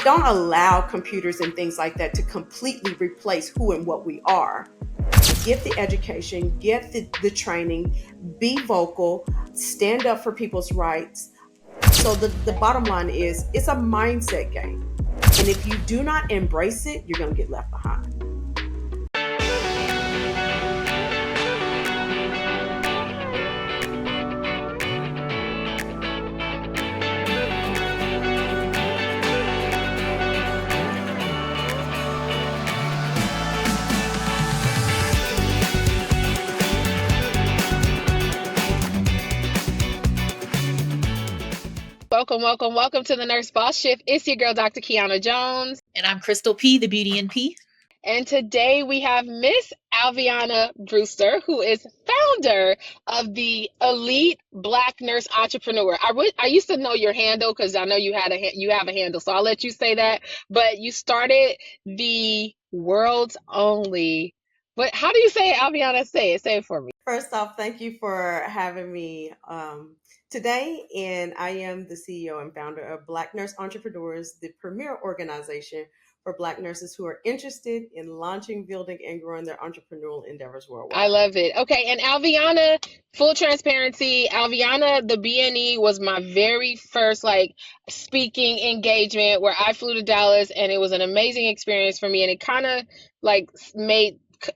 don't allow computers and things like that to completely replace who and what we are. Get the education, get the training, be vocal, stand up for people's rights. So the bottom line is it's a mindset game. And if you do not embrace it, you're going to get left behind. Welcome to the Nurse Boss Shift. It's your girl, Dr. Kiana Jones. And I'm Crystal P, the Beauty and P. And today we have Miss Alvionna Brewster, who is founder of the Elite Black Nurse Entrepreneur. I used to know your handle because I know you have a handle, so I'll let you say that. But you started the world's only. But how do you say it, Alvionna? Say it for me. First off, thank you for having me today. And I am the CEO and founder of Black Nurse Entrepreneurs, the premier organization for Black nurses who are interested in launching, building, and growing their entrepreneurial endeavors worldwide. I love it. Okay, and Alvionna, full transparency, Alvionna, the BNE was my very first speaking engagement where I flew to Dallas, and it was an amazing experience for me, and it kind of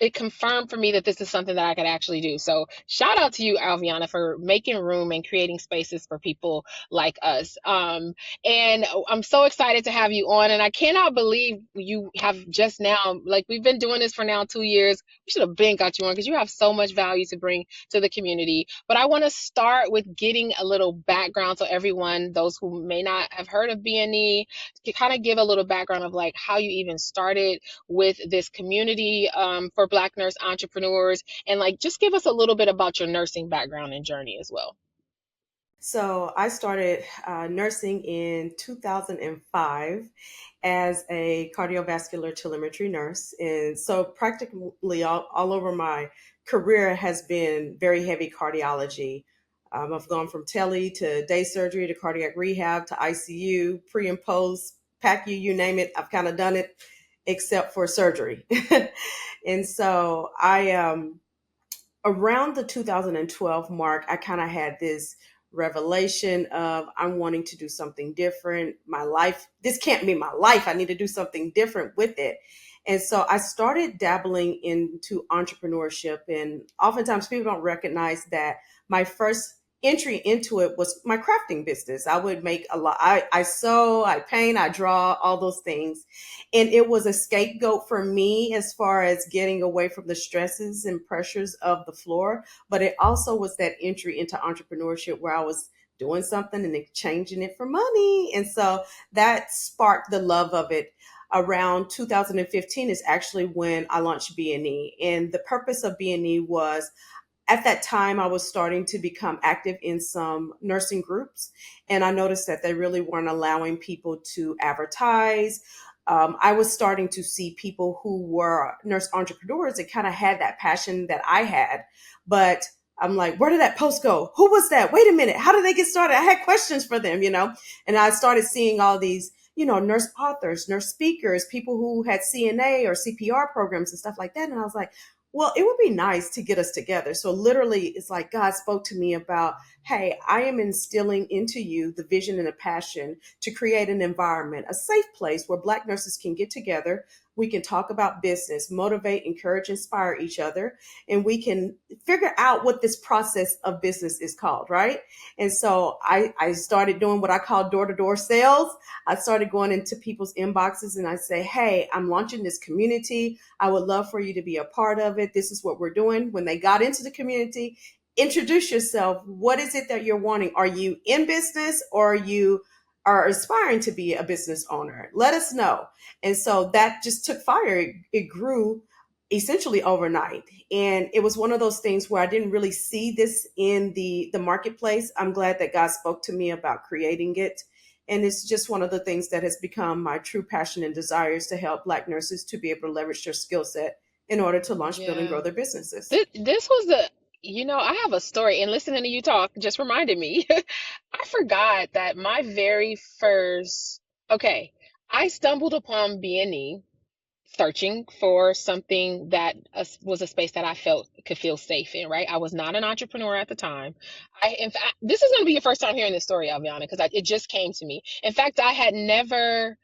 it confirmed for me that this is something that I could actually do. So shout out to you, Alvionna, for making room and creating spaces for people like us. And I'm so excited to have you on. And I cannot believe you have just now, we've been doing this for now 2 years. We should have been got you on because you have so much value to bring to the community. But I want to start with getting a little background so everyone, those who may not have heard of BNE, to kind of give a little background of how you even started with this community for Black nurse entrepreneurs, and just give us a little bit about your nursing background and journey as well. So I started nursing in 2005 as a cardiovascular telemetry nurse. And so practically all over my career has been very heavy cardiology. I've gone from tele to day surgery to cardiac rehab to ICU, pre and post, PACU, you name it. I've kind of done it except for surgery. And so around the 2012 mark, I kind of had this revelation of I'm wanting to do something different. My life, this can't be my life. I need to do something different with it. And so I started dabbling into entrepreneurship. And oftentimes people don't recognize that my first entry into it was my crafting business. I would make a lot. I sew, I paint, I draw, all those things. And it was a scapegoat for me as far as getting away from the stresses and pressures of the floor. But it also was that entry into entrepreneurship where I was doing something and exchanging it for money. And so that sparked the love of it. Around 2015 is actually when I launched BNE. And the purpose of BNE was, at that time, I was starting to become active in some nursing groups, and I noticed that they really weren't allowing people to advertise. I was starting to see people who were nurse entrepreneurs that kind of had that passion that I had, but I'm like, where did that post go? Who was that? Wait a minute. How did they get started? I had questions for them, and I started seeing all these, nurse authors, nurse speakers, people who had CNA or CPR programs and stuff like that. And I was like, well, it would be nice to get us together. So literally, it's like God spoke to me about, hey, I am instilling into you the vision and the passion to create an environment, a safe place where Black nurses can get together. We can talk about business, motivate, encourage, inspire each other, and we can figure out what this process of business is called, right? And so I started doing what I call door-to-door sales. I started going into people's inboxes and I say, hey, I'm launching this community. I would love for you to be a part of it. This is what we're doing. When they got into the community, introduce yourself. What is it that you're wanting? Are you in business or are aspiring to be a business owner? Let us know. And so that just took fire. It grew essentially overnight. And it was one of those things where I didn't really see this in the marketplace. I'm glad that God spoke to me about creating it. And it's just one of the things that has become my true passion and desires to help Black nurses to be able to leverage their skill set in order to launch, build, and grow their businesses. This was I have a story, and listening to you talk just reminded me. I forgot that my very first, okay, I stumbled upon B&E searching for something that was a space that I felt could feel safe in, right? I was not an entrepreneur at the time. In fact, this is going to be your first time hearing this story, Alviana, because it just came to me. In fact, I had never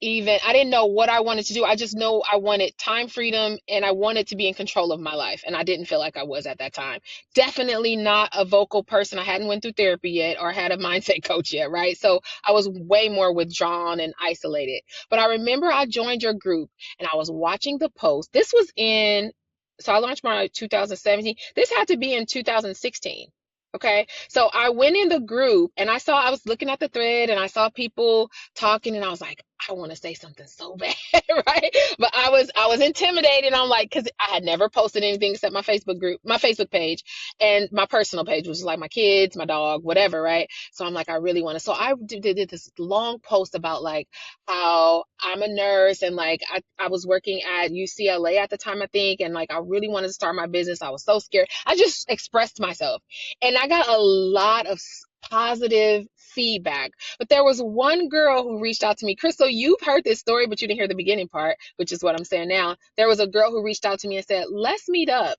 I didn't know what I wanted to do. I just know I wanted time freedom and I wanted to be in control of my life. And I didn't feel like I was at that time. Definitely not a vocal person. I hadn't went through therapy yet or had a mindset coach yet, right? So I was way more withdrawn and isolated. But I remember I joined your group and I was watching the post. So I launched my 2017. This had to be in 2016. Okay. So I went in the group and I was looking at the thread and I saw people talking and I was like, I want to say something so bad, right? But I was intimidated. I'm like, because I had never posted anything except my Facebook page, and my personal page, which is like my kids, my dog, whatever, right? So I'm like, I really want to. So I did this long post about like how I'm a nurse and like I was working at UCLA at the time, I think, and like I really wanted to start my business. I was so scared. I just expressed myself, and I got a lot of positive feedback. But there was one girl who reached out to me. Crystal, you've heard this story, but you didn't hear the beginning part, which is what I'm saying now. There was a girl who reached out to me and said, let's meet up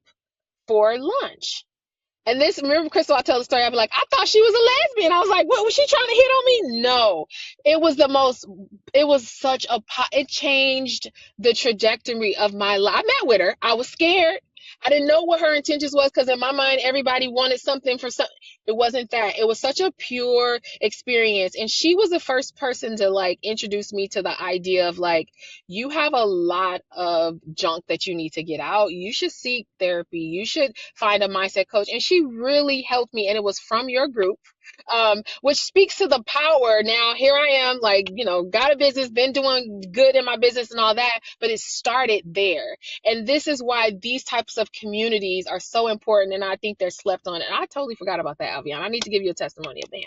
for lunch. And this, remember, Crystal, I tell the story, I'd be like, I thought she was a lesbian. I was like, what, was she trying to hit on me? No. It was the most, it was such a, it changed the trajectory of my life. I met with her. I was scared. I didn't know what her intentions was because in my mind, everybody wanted something for some. It wasn't that. It was such a pure experience. And she was the first person to like introduce me to the idea of like, you have a lot of junk that you need to get out. You should seek therapy. You should find a mindset coach. And she really helped me. And it was from your group, which speaks to the power. Now, here I am, like, got a business, been doing good in my business and all that, but it started there. And this is why these types of communities are so important. And I think they're slept on. And I totally forgot about that, Alvion. I need to give you a testimony of that.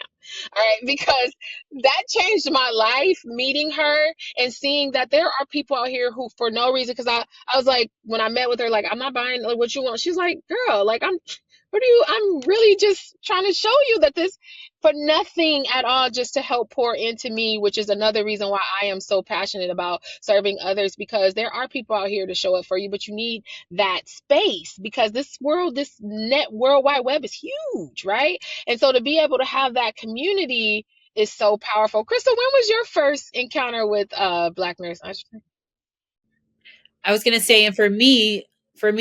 All right. Because that changed my life, meeting her and seeing that there are people out here who, for no reason, because I was like, when I met with her, like, I'm not buying what you want. She's like, girl, like, I'm really just trying to show you that this, for nothing at all, just to help pour into me, which is another reason why I am so passionate about serving others, because there are people out here to show up for you, but you need that space because this world wide web is huge, right? And so to be able to have that community is so powerful. Crystal, when was your first encounter with Black Nurse? I was gonna say, and for me,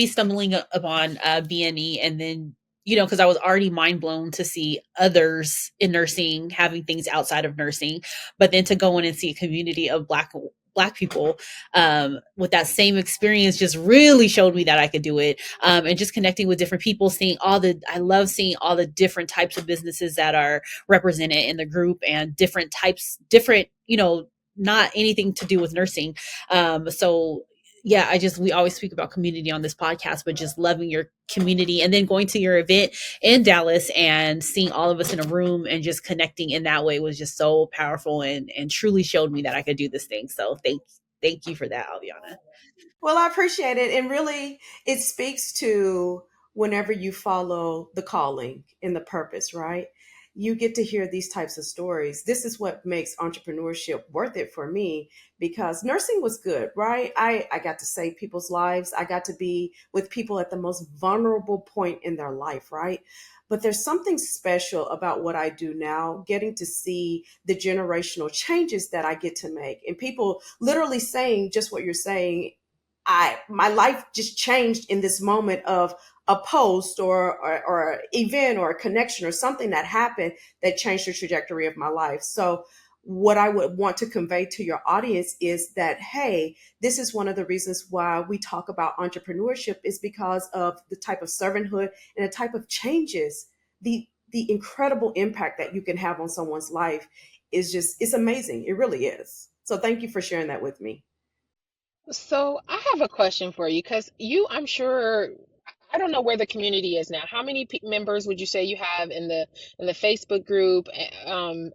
stumbling upon BNE, and then because I was already mind blown to see others in nursing having things outside of nursing, but then to go in and see a community of black people with that same experience just really showed me that I could do it. And just connecting with different people, I love seeing all the different types of businesses that are represented in the group and different, not anything to do with nursing. So yeah, we always speak about community on this podcast, but just loving your community and then going to your event in Dallas and seeing all of us in a room and just connecting in that way was just so powerful and truly showed me that I could do this thing. So thank you for that, Alviana. Well, I appreciate it. And really, it speaks to whenever you follow the calling and the purpose, right? You get to hear these types of stories. This is what makes entrepreneurship worth it for me because nursing was good, right? I got to save people's lives. I got to be with people at the most vulnerable point in their life, right? But there's something special about what I do now, getting to see the generational changes that I get to make. And people literally saying just what you're saying. My life just changed in this moment of a post or event or a connection or something that happened that changed the trajectory of my life. So what I would want to convey to your audience is that, hey, this is one of the reasons why we talk about entrepreneurship is because of the type of servanthood and the type of changes, the incredible impact that you can have on someone's life it's amazing. It really is. So thank you for sharing that with me. So I have a question for you because I'm sure, I don't know where the community is now. How many members would you say you have in the Facebook group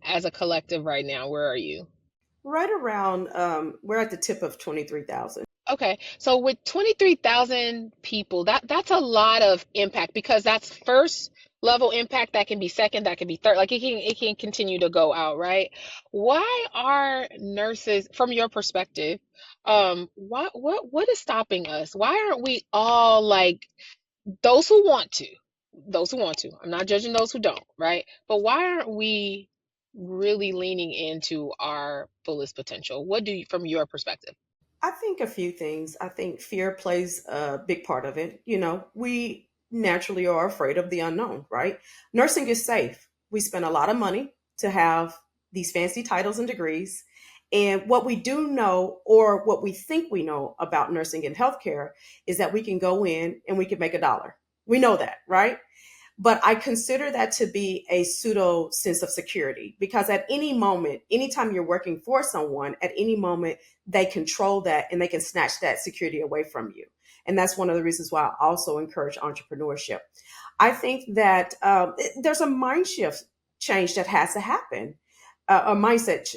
as a collective right now? Where are you? Right around, we're at the tip of 23,000. Okay, so with 23,000 people, that's a lot of impact because that's first. level impact, that can be second, that can be third, like it can continue to go out, right? Why are nurses, from your perspective, what is stopping us? Why aren't we all like those who want to, I'm not judging those who don't, right? But why aren't we really leaning into our fullest potential? What do you, from your perspective? I think a few things. I think fear plays a big part of it. You know, we naturally are afraid of the unknown, right? Nursing is safe. We spend a lot of money to have these fancy titles and degrees. And what we do know, or what we think we know about nursing and healthcare, is that we can go in and we can make a dollar. We know that, right? But I consider that to be a pseudo sense of security, because at any moment, anytime you're working for someone, at any moment, they control that and they can snatch that security away from you. And that's one of the reasons why I also encourage entrepreneurship. I think that there's a mind shift change that has to happen, a mindset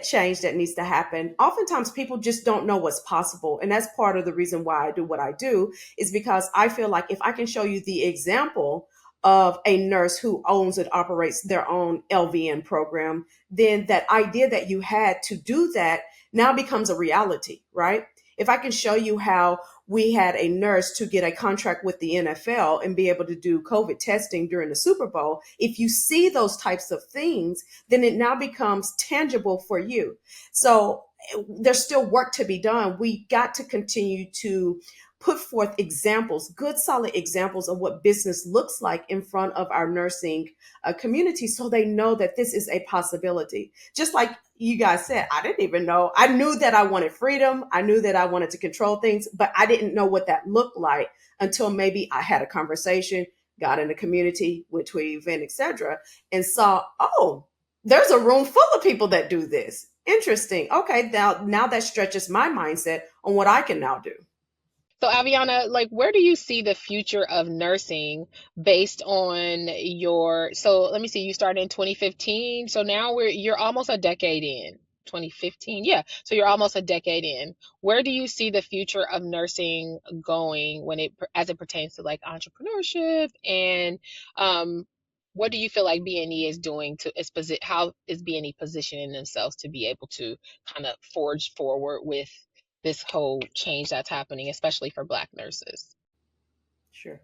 change that needs to happen. Oftentimes, people just don't know what's possible, and that's part of the reason why I do what I do. Is because I feel like if I can show you the example of a nurse who owns and operates their own LVN program, then that idea that you had to do that now becomes a reality, right? If I can show you how we had a nurse to get a contract with the NFL and be able to do COVID testing during the Super Bowl, if you see those types of things, then it now becomes tangible for you. So there's still work to be done. We got to continue to put forth examples, good, solid examples of what business looks like in front of our nursing community, so they know that this is a possibility. Just like you guys said, I didn't even know. I knew that I wanted freedom. I knew that I wanted to control things, but I didn't know what that looked like until maybe I had a conversation, got in a community, went to an event, etc., and saw, oh, there's a room full of people that do this. Interesting. Okay, now that stretches my mindset on what I can now do. So, Aviana, like, where do you see the future of nursing based on your, so let me see, you started in 2015. So now you're almost a decade in. 2015. Yeah. So you're almost a decade in. Where do you see the future of nursing going when as it pertains to like entrepreneurship and, um, what do you feel like BNE is doing to how is BNE positioning themselves to be able to kind of forge forward with this whole change that's happening, especially for Black nurses? Sure.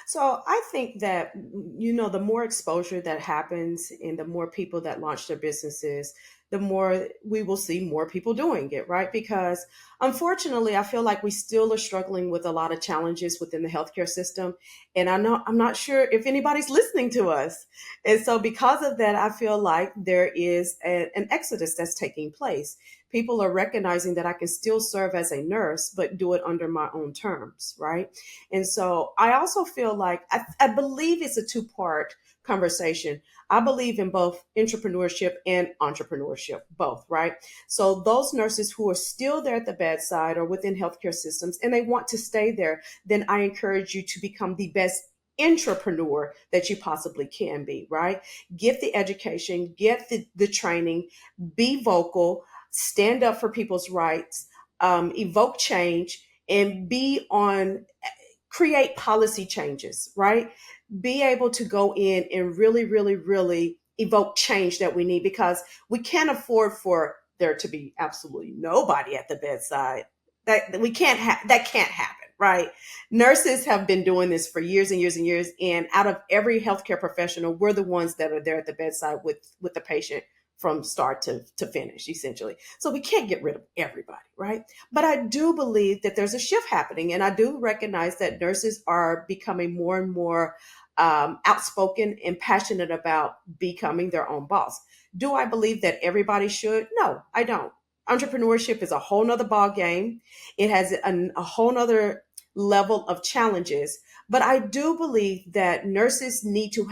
So I think that, you know, the more exposure that happens and the more people that launch their businesses, the more we will see more people doing it, right? Because unfortunately, I feel like we still are struggling with a lot of challenges within the healthcare system. And I'm not sure if anybody's listening to us. And so because of that, I feel like there is an exodus that's taking place. People are recognizing that I can still serve as a nurse, but do it under my own terms, right? And so I also feel like I believe it's a two-part conversation. I believe in both entrepreneurship and entrepreneurship, both, right? So those nurses who are still there at the bedside or within healthcare systems and they want to stay there, then I encourage you to become the best entrepreneur that you possibly can be, right? Get the education, get the training, be vocal, stand up for people's rights, evoke change, and be on create policy changes, right? Be able to go in and really, really, really evoke change that we need, because we can't afford for there to be absolutely nobody at the bedside. That can't happen, right? Nurses have been doing this for years and years and years, and out of every healthcare professional, we're the ones that are there at the bedside with the patient from start to finish, essentially. So we can't get rid of everybody, right? But I do believe that there's a shift happening, and I do recognize that nurses are becoming more and more outspoken and passionate about becoming their own boss. Do I believe that everybody should? No, I don't. Entrepreneurship is a whole nother ball game. It has a whole nother level of challenges. But I do believe that nurses need to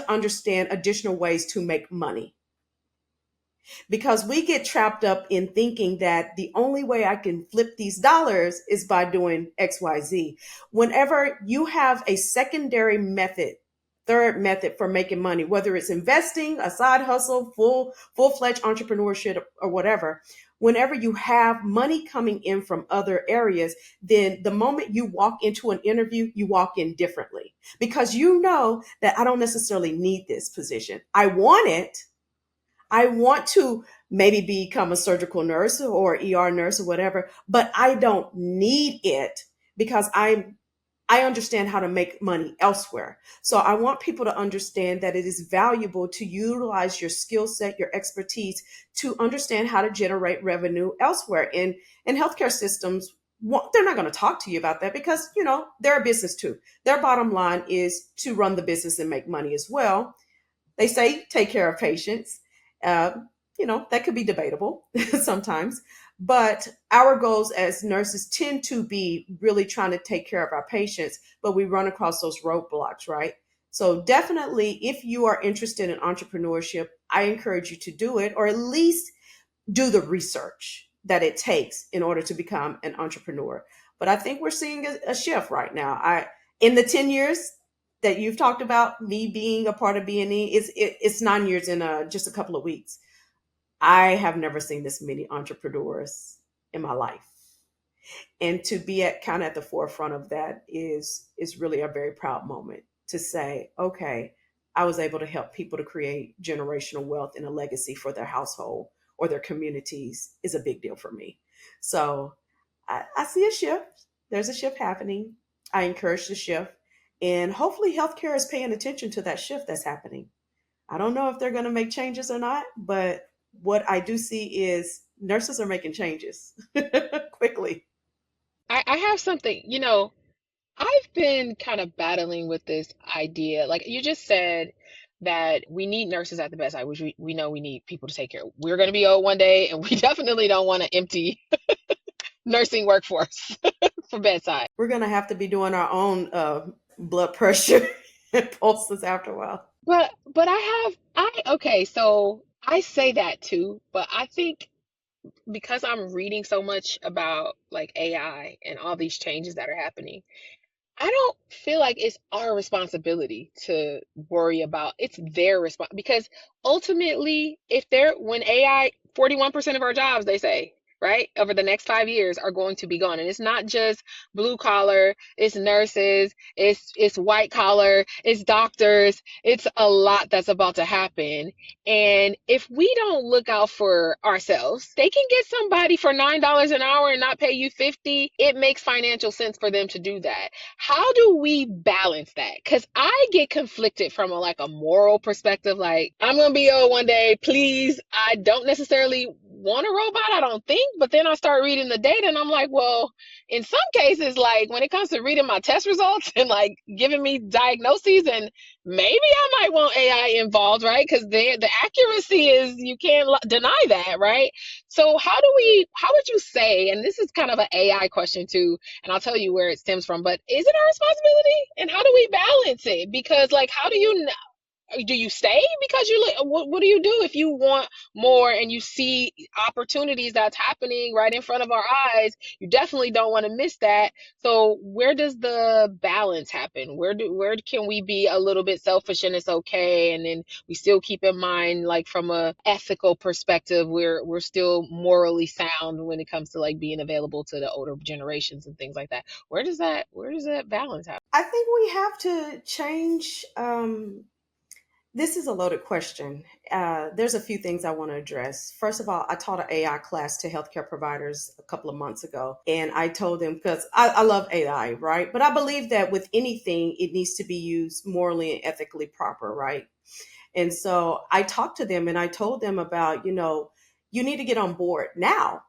understand additional ways to make money, because we get trapped up in thinking that the only way I can flip these dollars is by doing XYZ. Whenever you have a secondary method third method for making money, whether it's investing, a side hustle, full-fledged entrepreneurship, or whatever. Whenever you have money coming in from other areas, then the moment you walk into an interview, you walk in differently because you know that I don't necessarily need this position. I want it. I want to maybe become a surgical nurse or ER nurse or whatever, but I don't need it because I understand how to make money elsewhere. So I want people to understand that it is valuable to utilize your skill set, your expertise to understand how to generate revenue elsewhere. In healthcare systems, they're not going to talk to you about that because, they're a business too. Their bottom line is to run the business and make money as well. They say take care of patients. Uh, that could be debatable sometimes. But our goals as nurses tend to be really trying to take care of our patients, but we run across those roadblocks, right? So definitely, if you are interested in entrepreneurship, I encourage you to do it, or at least do the research that it takes in order to become an entrepreneur. But I think we're seeing a shift right now. In the 10 years that you've talked about me being a part of BNE, it's 9 years in just a couple of weeks. I have never seen this many entrepreneurs in my life. And to be at the forefront of that is really a very proud moment to say, okay, I was able to help people to create generational wealth and a legacy for their household or their communities is a big deal for me. So I see a shift. There's a shift happening. I encourage the shift. And hopefully healthcare is paying attention to that shift that's happening. I don't know if they're going to make changes or not, but what I do see is nurses are making changes quickly. I have something, I've been kind of battling with this idea. Like you just said that we need nurses at the bedside, which we know we need people to take care of. We're going to be old one day, and we definitely don't want an empty nursing workforce for bedside. We're going to have to be doing our own blood pressure and pulses after a while. But okay, so I say that too, but I think because I'm reading so much about like AI and all these changes that are happening, I don't feel like it's our responsibility to worry about. It's their response because ultimately, if they're when AI, 41% of our jobs, they say, right, over the next 5 years are going to be gone. And it's not just blue collar, it's nurses, it's white collar, it's doctors, it's a lot that's about to happen. And if we don't look out for ourselves, they can get somebody for $9 an hour and not pay you 50. It makes financial sense for them to do that. How do we balance that? Because I get conflicted from a moral perspective. Like, I'm gonna be old one day, please. I don't necessarily want a robot, I don't think. But then I start reading the data and I'm like, well, in some cases, like when it comes to reading my test results and like giving me diagnoses, and maybe I might want AI involved, right? Because the accuracy is, you can't deny that, right? So how would you say, and this is kind of an AI question too, and I'll tell you where it stems from, but is it our responsibility? And how do we balance it? Because like, how do you stay because you look, what do you do if you want more and you see opportunities that's happening right in front of our eyes? You definitely don't want to miss that. So where does the balance happen? Where can we be a little bit selfish and it's okay, and then we still keep in mind, like from a ethical perspective, we're still morally sound when it comes to like being available to the older generations and things like that? Where does that balance happen? I think we have to change. This is a loaded question. There's a few things I want to address. First of all, I taught an AI class to healthcare providers a couple of months ago, and I told them, because I love AI, right? But I believe that with anything, it needs to be used morally and ethically proper, right? And so I talked to them and I told them about, you need to get on board now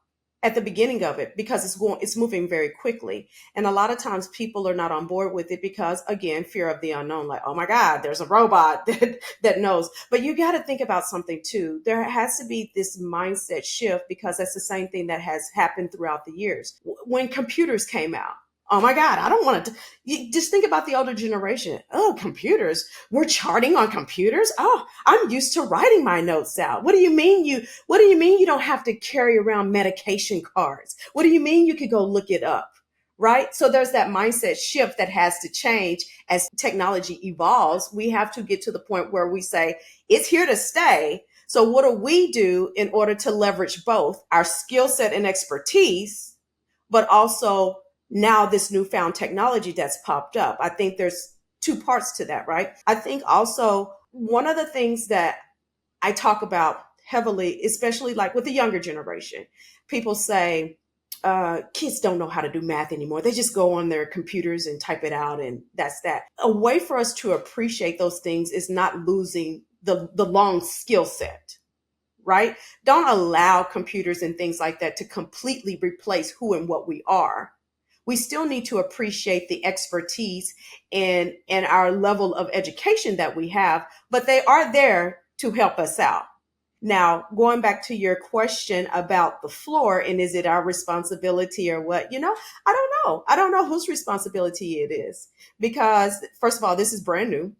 at the beginning of it because it's moving very quickly. And a lot of times people are not on board with it because, again, fear of the unknown, like, oh my God, there's a robot that knows. But you got to think about something too. There has to be this mindset shift because that's the same thing that has happened throughout the years. When computers came out, oh my God, I don't want to. You just think about the older generation. Oh, computers. We're charting on computers. Oh, I'm used to writing my notes out. What do you mean you don't have to carry around medication cards? What do you mean you could go look it up? right? So there's that mindset shift that has to change as technology evolves. We have to get to the point where we say, it's here to stay. So what do we do in order to leverage both our skill set and expertise, but also now this newfound technology that's popped up? I think there's two parts to that, right? I think also one of the things that I talk about heavily, especially like with the younger generation, people say, kids don't know how to do math anymore. They just go on their computers and type it out, and that's that. A way for us to appreciate those things is not losing the long skill set, right? Don't allow computers and things like that to completely replace who and what we are. We still need to appreciate the expertise and our level of education that we have, but they are there to help us out. Now, going back to your question about the floor and is it our responsibility or what, I don't know. I don't know whose responsibility it is because, first of all, this is brand new.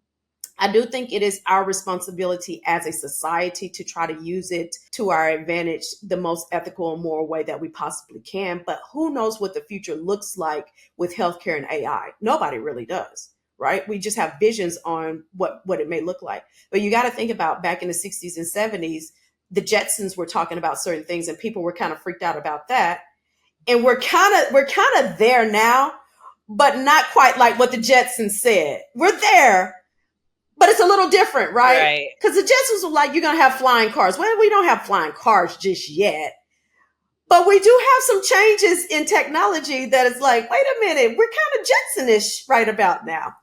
I do think it is our responsibility as a society to try to use it to our advantage, the most ethical and moral way that we possibly can. But who knows what the future looks like with healthcare and AI? Nobody really does, right? We just have visions on what it may look like. But you got to think about back in the 60s and 70s, the Jetsons were talking about certain things and people were kind of freaked out about that. And we're kind of there now, but not quite like what the Jetsons said. We're there, but it's a little different, right? Right. Because the Jetsons were like, you're going to have flying cars. Well, we don't have flying cars just yet. But we do have some changes in technology that is like, wait a minute, we're kind of Jetsonish right about now.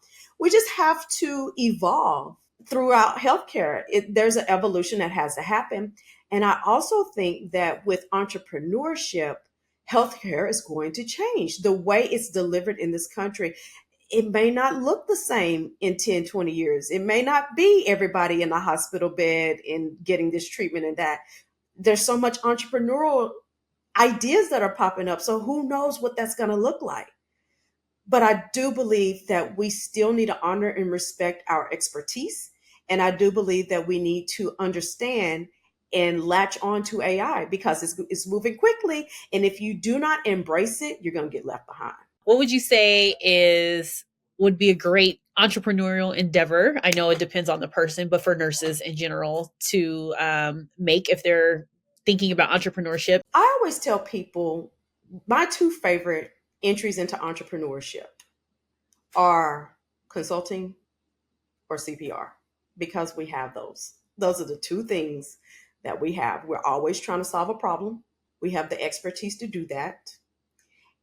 We just have to evolve throughout healthcare. There's an evolution that has to happen. And I also think that with entrepreneurship, healthcare is going to change. The way it's delivered in this country, it may not look the same in 10, 20 years. It may not be everybody in the hospital bed and getting this treatment and that. There's so much entrepreneurial ideas that are popping up. So who knows what that's going to look like? But I do believe that we still need to honor and respect our expertise. And I do believe that we need to understand and latch on to AI because it's moving quickly. And if you do not embrace it, you're going to get left behind. What would you say would be a great entrepreneurial endeavor? I know it depends on the person, but for nurses in general to make if they're thinking about entrepreneurship? I always tell people my two favorite entries into entrepreneurship are consulting or CPR because we have those. Those are the two things that we have. We're always trying to solve a problem. We have the expertise to do that.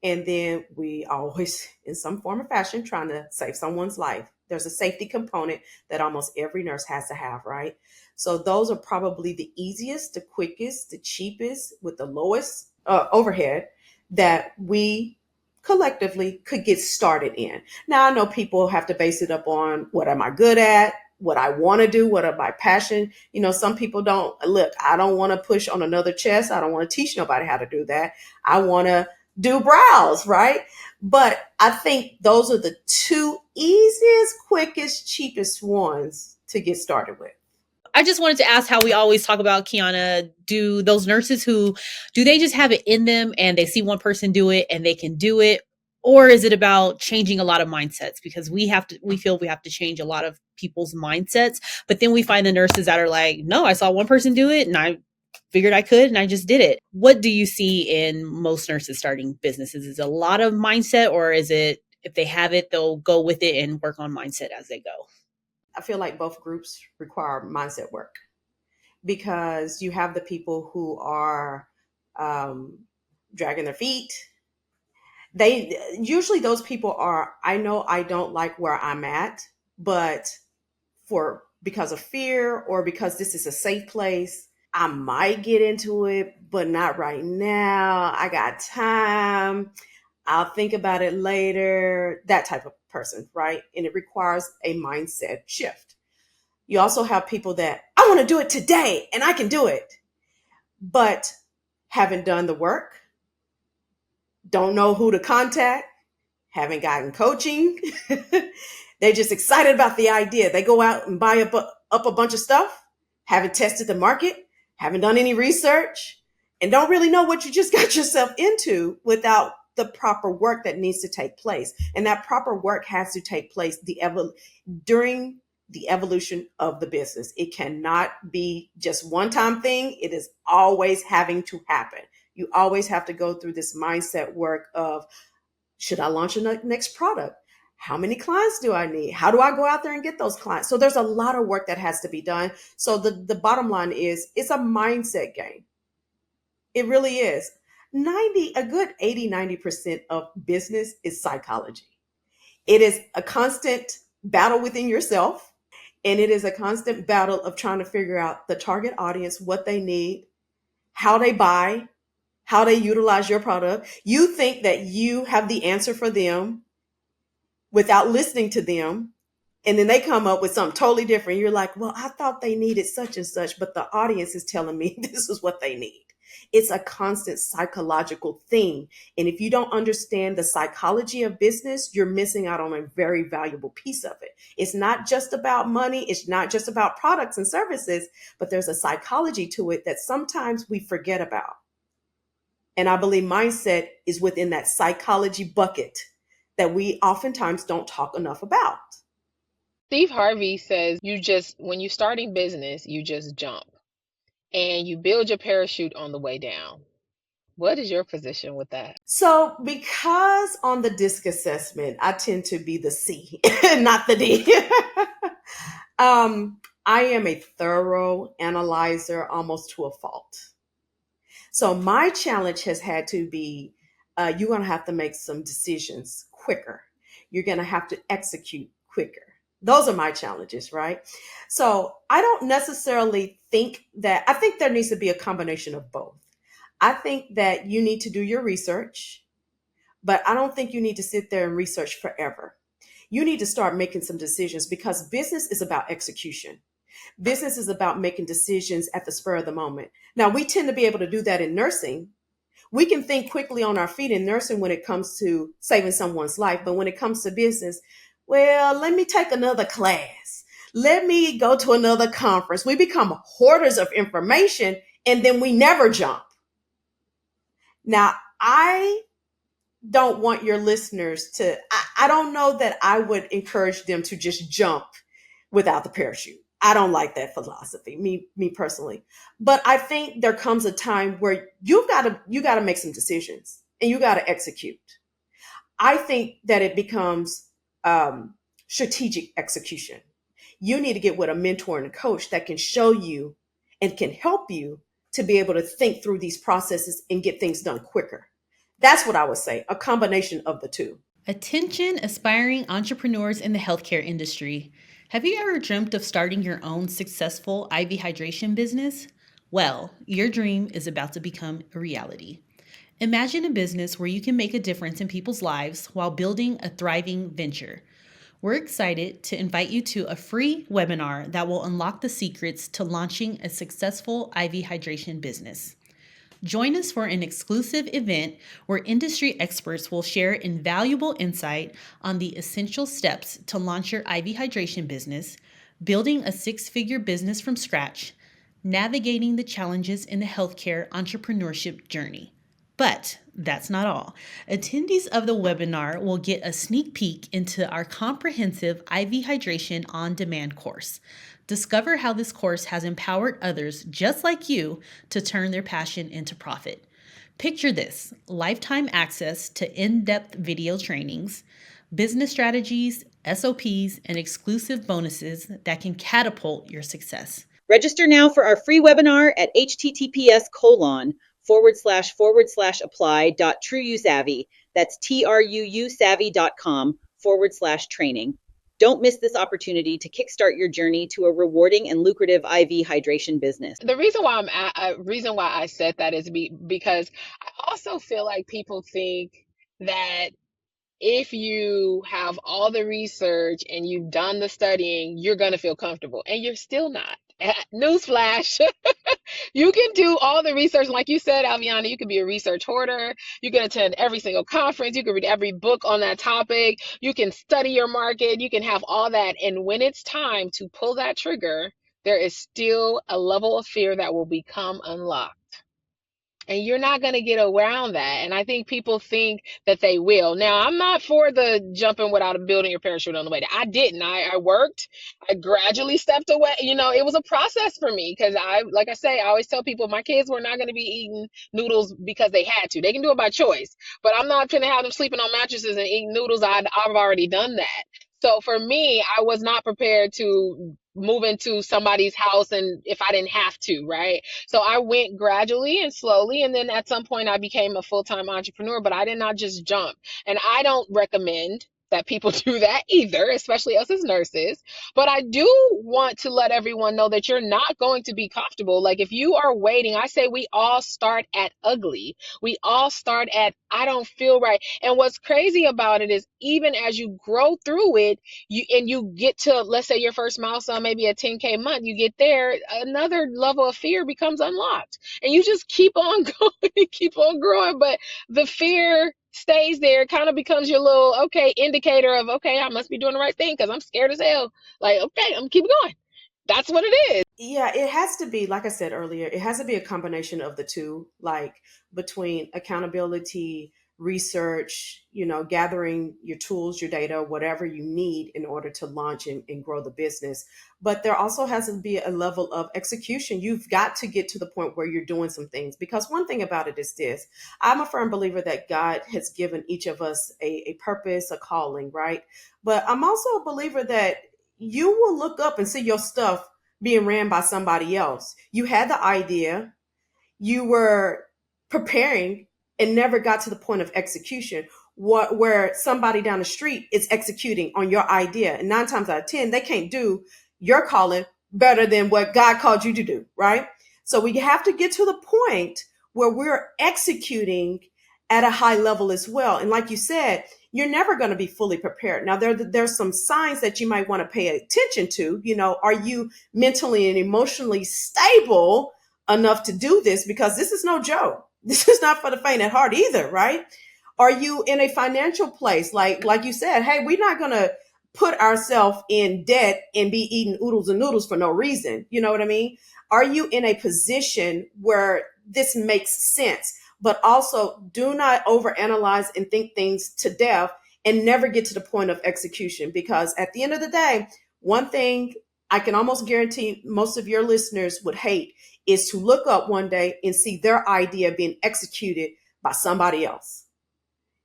And then we always, in some form or fashion, trying to save someone's life. There's a safety component that almost every nurse has to have, right? So those are probably the easiest, the quickest, the cheapest, with the lowest overhead that we collectively could get started in. Now, I know people have to base it up on what am I good at, what I want to do, what are my passion. Some people don't, look, I don't want to push on another chest. I don't want to teach nobody how to do that. I want to do brows, right? But I think those are the two easiest, quickest, cheapest ones to get started with. I just wanted to ask how we always talk about, Kiana, do those nurses do they just have it in them and they see one person do it and they can do it? Or is it about changing a lot of mindsets? Because we feel we have to change a lot of people's mindsets. But then we find the nurses that are like, no, I saw one person do it and I figured I could and I just did it. What do you see in most nurses starting businesses? Is it a lot of mindset, or is it if they have it, they'll go with it and work on mindset as they go? I feel like both groups require mindset work because you have the people who are dragging their feet. They usually, those people are, I know I don't like where I'm at, but because of fear or because this is a safe place, I might get into it, but not right now. I got time. I'll think about it later. That type of person, right? And it requires a mindset shift. You also have people that I want to do it today and I can do it, but haven't done the work, don't know who to contact, haven't gotten coaching. They're just excited about the idea. They go out and buy up a bunch of stuff, haven't tested the market, haven't done any research, and don't really know what you just got yourself into without the proper work that needs to take place. And that proper work has to take place during the evolution of the business. It cannot be just one time thing. It is always having to happen. You always have to go through this mindset work of, should I launch a next product? How many clients do I need? How do I go out there and get those clients? So there's a lot of work that has to be done. So the bottom line is, it's a mindset game. It really is. A good 80-90% of business is psychology. It is a constant battle within yourself, and it is a constant battle of trying to figure out the target audience, what they need, how they buy, how they utilize your product. You think that you have the answer for them without listening to them. And then they come up with something totally different. You're like, well, I thought they needed such and such, but the audience is telling me this is what they need. It's a constant psychological thing. And if you don't understand the psychology of business, you're missing out on a very valuable piece of it. It's not just about money. It's not just about products and services, but there's a psychology to it that sometimes we forget about. And I believe mindset is within that psychology bucket that we oftentimes don't talk enough about. Steve Harvey says when you're starting business, you just jump and you build your parachute on the way down. What is your position with that? So, because on the DISC assessment, I tend to be the C, not the D. I am a thorough analyzer, almost to a fault. So my challenge has had to be, you're going to have to make some decisions quicker. You're going to have to execute quicker. Those are my challenges, right? So I don't necessarily I think there needs to be a combination of both. I think that you need to do your research, but I don't think you need to sit there and research forever. You need to start making some decisions, because business is about execution. Business is about making decisions at the spur of the moment. Now, we tend to be able to do that in nursing. We can think quickly on our feet in nursing when it comes to saving someone's life. But when it comes to business, well, let me take another class. Let me go to another conference. We become hoarders of information, and then we never jump. Now, I don't want your listeners I don't know that I would encourage them to just jump without the parachute. I don't like that philosophy, me personally. But I think there comes a time where you gotta make some decisions and you gotta execute. I think that it becomes strategic execution. You need to get with a mentor and a coach that can show you and can help you to be able to think through these processes and get things done quicker. That's what I would say, a combination of the two. Attention, aspiring entrepreneurs in the healthcare industry. Have you ever dreamt of starting your own successful IV hydration business? Well, your dream is about to become a reality. Imagine a business where you can make a difference in people's lives while building a thriving venture. We're excited to invite you to a free webinar that will unlock the secrets to launching a successful IV hydration business. Join us for an exclusive event where industry experts will share invaluable insight on the essential steps to launch your IV hydration business, building a six-figure business from scratch, navigating the challenges in the healthcare entrepreneurship journey. But that's not all. Attendees of the webinar will get a sneak peek into our comprehensive IV hydration on-demand course. Discover how this course has empowered others just like you to turn their passion into profit. Picture this: lifetime access to in-depth video trainings, business strategies, SOPs, and exclusive bonuses that can catapult your success. Register now for our free webinar at https://apply.trueusavvy. That's truusavvy.com/training. Don't miss this opportunity to kickstart your journey to a rewarding and lucrative IV hydration business. The reason why I said that is because I also feel like people think that if you have all the research and you've done the studying, you're going to feel comfortable, and you're still not. Newsflash. You can do all the research. Like you said, Alvionna, you can be a research hoarder. You can attend every single conference. You can read every book on that topic. You can study your market. You can have all that. And when it's time to pull that trigger, there is still a level of fear that will become unlocked. And you're not going to get around that. And I think people think that they will. Now, I'm not for the jumping without a building your parachute on the way. I didn't. I worked. I gradually stepped away. You know, it was a process for me because like I say, I always tell people my kids were not going to be eating noodles because they had to. They can do it by choice, but I'm not going to have them sleeping on mattresses and eating noodles. I've already done that. So for me, I was not prepared to move into somebody's house and if I didn't have to, right? So I went gradually and slowly, and then at some point I became a full-time entrepreneur, but I did not just jump. And I don't recommend that people do that either, especially us as nurses. But I do want to let everyone know that you're not going to be comfortable. Like if you are waiting, I say we all start at ugly. We all start at I don't feel right. And what's crazy about it is even as you grow through it, you get to, let's say your first milestone, maybe a 10K month, you get there, another level of fear becomes unlocked. And you just keep on going, keep on growing. But the fear stays there, kind of becomes your little, okay, indicator of, okay, I must be doing the right thing because I'm scared as hell. Like, okay, I'm keep going. That's what it is. Yeah, it has to be, like I said earlier, it has to be a combination of the two, like between accountability, research, gathering your tools, your data, whatever you need in order to launch and grow the business. But there also has to be a level of execution. You've got to get to the point where you're doing some things. Because one thing about it is this: I'm a firm believer that God has given each of us a purpose, a calling, right? But I'm also a believer that you will look up and see your stuff being ran by somebody else. You had the idea, you were preparing and never got to the point of execution, where somebody down the street is executing on your idea. And 9 times out of 10, they can't do your calling better than what God called you to do, right? So we have to get to the point where we're executing at a high level as well. And like you said, you're never going to be fully prepared. Now, there's some signs that you might want to pay attention to. Are you mentally and emotionally stable enough to do this? Because this is no joke. This is not for the faint at heart either, right? Are you in a financial place? Like you said, hey, we're not going to put ourselves in debt and be eating oodles and noodles for no reason. You know what I mean? Are you in a position where this makes sense? But also do not overanalyze and think things to death and never get to the point of execution. Because at the end of the day, one thing I can almost guarantee most of your listeners would hate is to look up one day and see their idea being executed by somebody else.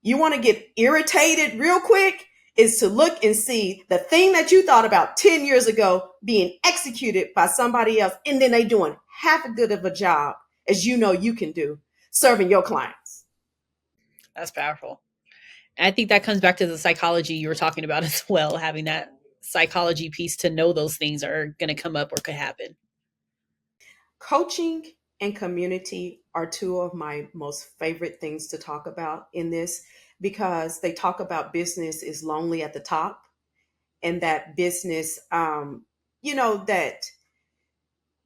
You want to get irritated real quick is to look and see the thing that you thought about 10 years ago being executed by somebody else, and then they doing half as good of a job as you can do serving your clients. That's powerful. And I think that comes back to the psychology you were talking about as well, having that psychology piece to know those things are going to come up or could happen. Coaching and community are two of my most favorite things to talk about in this, because they talk about business is lonely at the top, and that business, that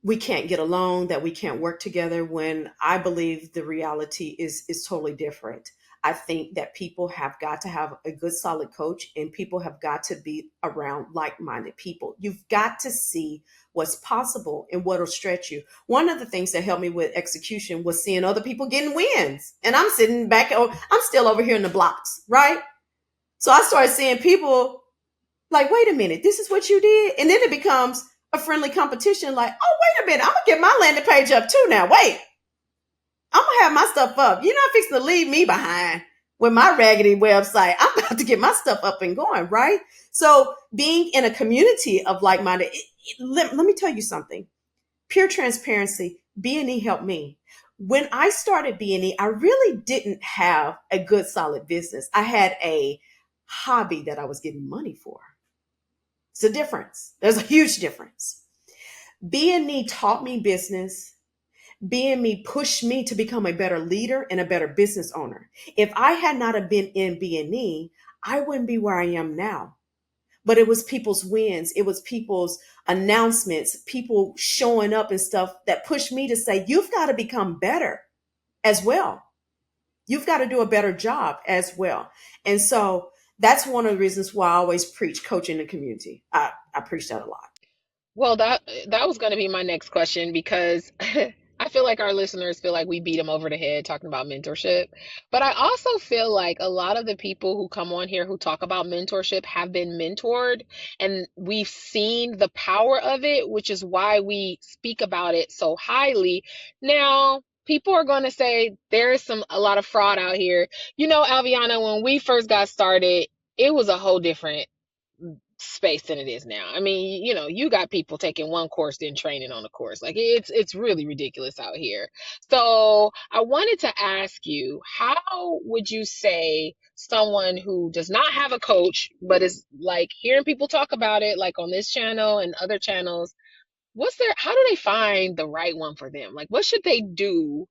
we can't get along, that we can't work together, when I believe the reality is totally different. I think that people have got to have a good solid coach, and people have got to be around like-minded people. You've got to see what's possible and what'll stretch you. One of the things that helped me with execution was seeing other people getting wins. And I'm sitting back, I'm still over here in the blocks, right? So I started seeing people like, wait a minute, this is what you did? And then it becomes a friendly competition, like, oh, wait a minute, I'm gonna get my landing page up too now. Wait, I'm gonna have my stuff up. You're not fixing to leave me behind with my raggedy website. I'm about to get my stuff up and going, right? So being in a community of like-minded, let me tell you something. Pure transparency, B&E helped me. When I started B&E, I really didn't have a good solid business. I had a hobby that I was getting money for. It's a difference. There's a huge difference. B&E taught me business. B&E pushed me to become a better leader and a better business owner. If I had not have been in B&E, I wouldn't be where I am now. But it was people's wins. It was people's announcements, people showing up and stuff that pushed me to say, you've got to become better as well. You've got to do a better job as well. And so that's one of the reasons why I always preach coaching the community. I preach that a lot. Well, that was going to be my next question because I feel like our listeners feel like we beat them over the head talking about mentorship. But I also feel like a lot of the people who come on here who talk about mentorship have been mentored, and we've seen the power of it, which is why we speak about it so highly. Now, people are going to say there is a lot of fraud out here. You know, Alviana, when we first got started, it was a whole different space than it is now. I mean, you know, you got people taking one course then training on a course. Like it's really ridiculous out here. So I wanted to ask you, how would you say someone who does not have a coach but is like hearing people talk about it, like on this channel and other channels, how do they find the right one for them? Like what should they do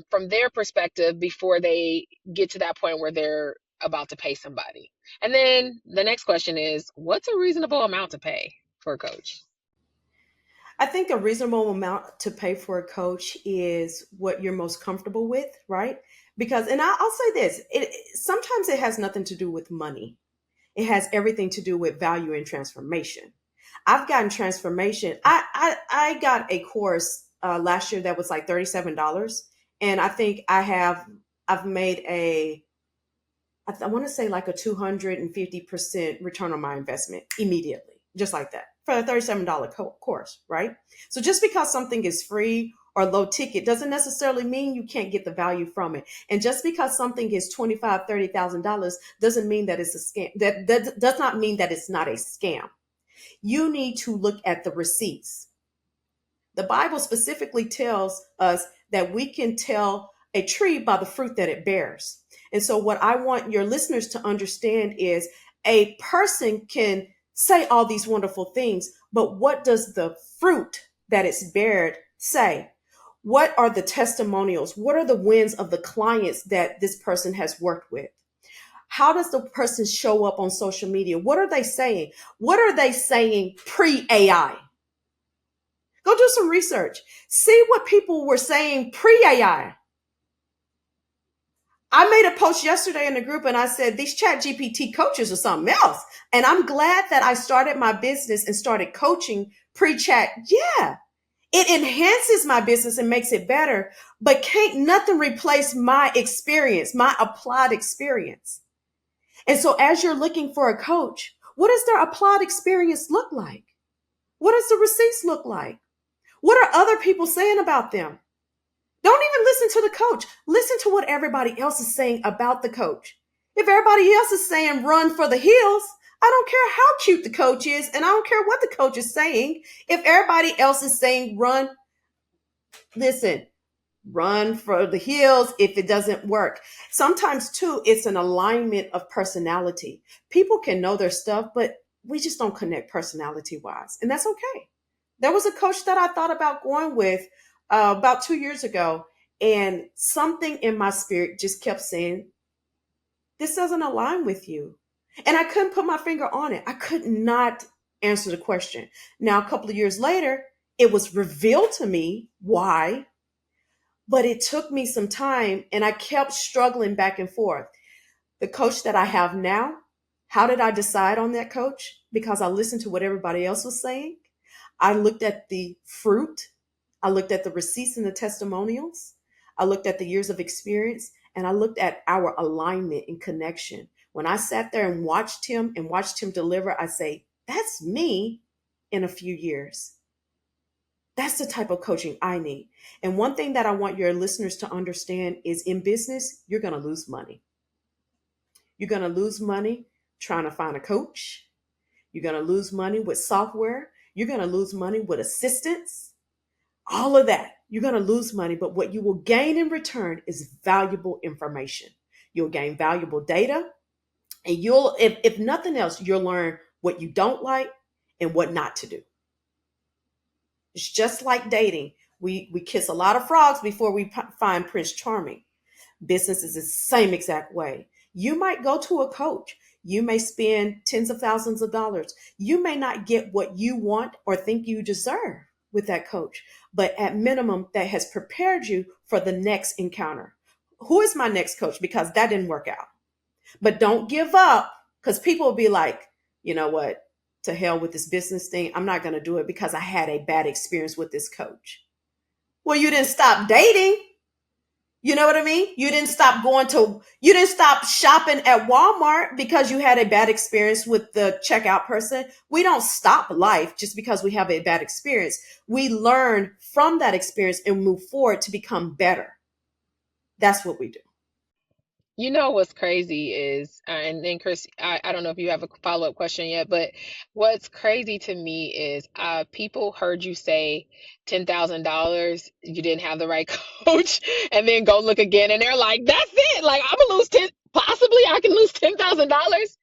from their perspective before they get to that point where they're about to pay somebody? And then the next question is, what's a reasonable amount to pay for a coach? I think a reasonable amount to pay for a coach is what you're most comfortable with, right? Because, and I'll say this, sometimes it has nothing to do with money. It has everything to do with value and transformation. I've gotten transformation. I got a course last year that was like $37, and I think I've made I want to say like a 250% return on my investment immediately, just like that, for a $37 course, right? So just because something is free or low ticket doesn't necessarily mean you can't get the value from it. And just because something is $25,000, $30,000 doesn't mean that it's a scam. That does not mean that it's not a scam. You need to look at the receipts. The Bible specifically tells us that we can tell a tree by the fruit that it bears. And so, what I want your listeners to understand is a person can say all these wonderful things, but what does the fruit that it's bared say? What are the testimonials? What are the wins of the clients that this person has worked with? How does the person show up on social media? What are they saying? What are they saying pre AI? Go do some research. See what people were saying pre AI. I made a post yesterday in the group and I said, these chat GPT coaches are something else. And I'm glad that I started my business and started coaching pre-chat. Yeah, it enhances my business and makes it better, but can't nothing replace my experience, my applied experience. And so as you're looking for a coach, what does their applied experience look like? What does the receipts look like? What are other people saying about them? Don't even listen to the coach. Listen to what everybody else is saying about the coach. If everybody else is saying run for the hills, I don't care how cute the coach is, and I don't care what the coach is saying. If everybody else is saying listen, run for the hills if it doesn't work. Sometimes, too, it's an alignment of personality. People can know their stuff, but we just don't connect personality-wise, and that's okay. There was a coach that I thought about going with about 2 years ago, and something in my spirit just kept saying, this doesn't align with you. And I couldn't put my finger on it. I could not answer the question. Now, a couple of years later, it was revealed to me why, but it took me some time and I kept struggling back and forth. The coach that I have now, how did I decide on that coach? Because I listened to what everybody else was saying. I looked at the fruit. I looked at the receipts and the testimonials. I looked at the years of experience, and I looked at our alignment and connection. When I sat there and watched him deliver, I say, that's me in a few years. That's the type of coaching I need. And one thing that I want your listeners to understand is in business, you're going to lose money. You're going to lose money trying to find a coach. You're going to lose money with software. You're going to lose money with assistance. All of that. You're going to lose money, but what you will gain in return is valuable information. You'll gain valuable data, and if nothing else, you'll learn what you don't like and what not to do. It's just like dating. We kiss a lot of frogs before we find Prince Charming. Business is the same exact way. You might go to a coach. You may spend tens of thousands of dollars. You may not get what you want or think you deserve with that coach, but at minimum, that has prepared you for the next encounter. Who is my next coach? Because that didn't work out. But don't give up, because people will be like, you know what? To hell with this business thing. I'm not going to do it because I had a bad experience with this coach. Well, you didn't stop dating. You know what I mean? You didn't stop shopping at Walmart because you had a bad experience with the checkout person. We don't stop life just because we have a bad experience. We learn from that experience and move forward to become better. That's what we do. You know what's crazy is, and then Chris, I don't know if you have a follow-up question yet, but what's crazy to me is people heard you say $10,000, you didn't have the right coach, and then go look again, and they're like, that's it. Like, I'm gonna lose 10, possibly I can lose $10,000.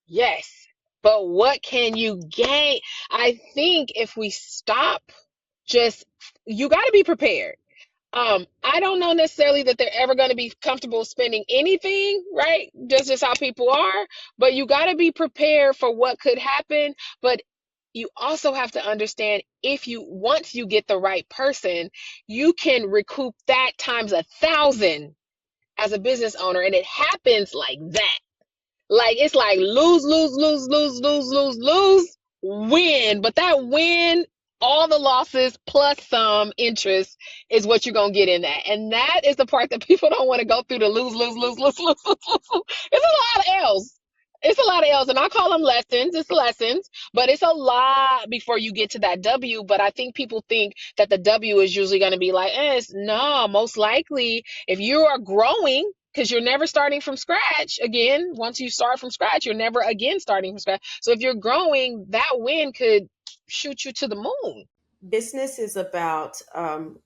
Yes, but what can you gain? I think if we stop, just, you got to be prepared. I don't know necessarily that they're ever going to be comfortable spending anything, right? Just how people are, but you got to be prepared for what could happen. But you also have to understand, if you, once you get the right person, you can recoup that times 1,000 as a business owner, and it happens like that. Like, it's like lose, lose, lose, lose, lose, lose, lose, win. But that win, all the losses plus some interest is what you're gonna get in that. And that is the part that people don't want to go through, to lose, lose, lose, lose, lose, lose, lose. It's a lot of L's. It's a lot of L's, and I call them lessons. It's lessons, but it's a lot before you get to that W. But I think people think that the W is usually going to be like, no, most likely if you are growing, because you're never starting from scratch again. Once you start from scratch, you're never again starting from scratch. So if you're growing, that win could shoot you to the moon. Business is about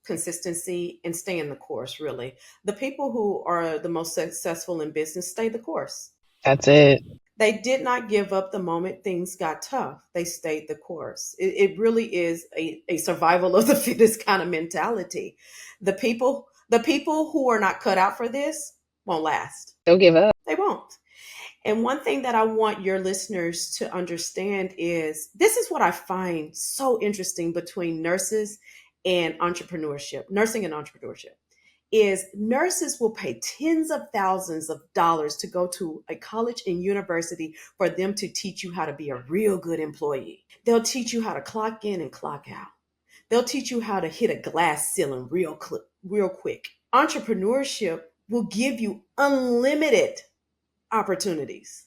consistency and staying the course, really. The people who are the most successful in business stay the course. That's it. They did not give up the moment things got tough. They stayed the course. It really is a survival of the fittest kind of mentality. The people who are not cut out for this won't last. Don't give up. They won't. And one thing that I want your listeners to understand is, this is what I find so interesting between nurses and entrepreneurship, nursing and entrepreneurship, is nurses will pay tens of thousands of dollars to go to a college and university for them to teach you how to be a real good employee. They'll teach you how to clock in and clock out. They'll teach you how to hit a glass ceiling real quick. Entrepreneurship will give you unlimited opportunities,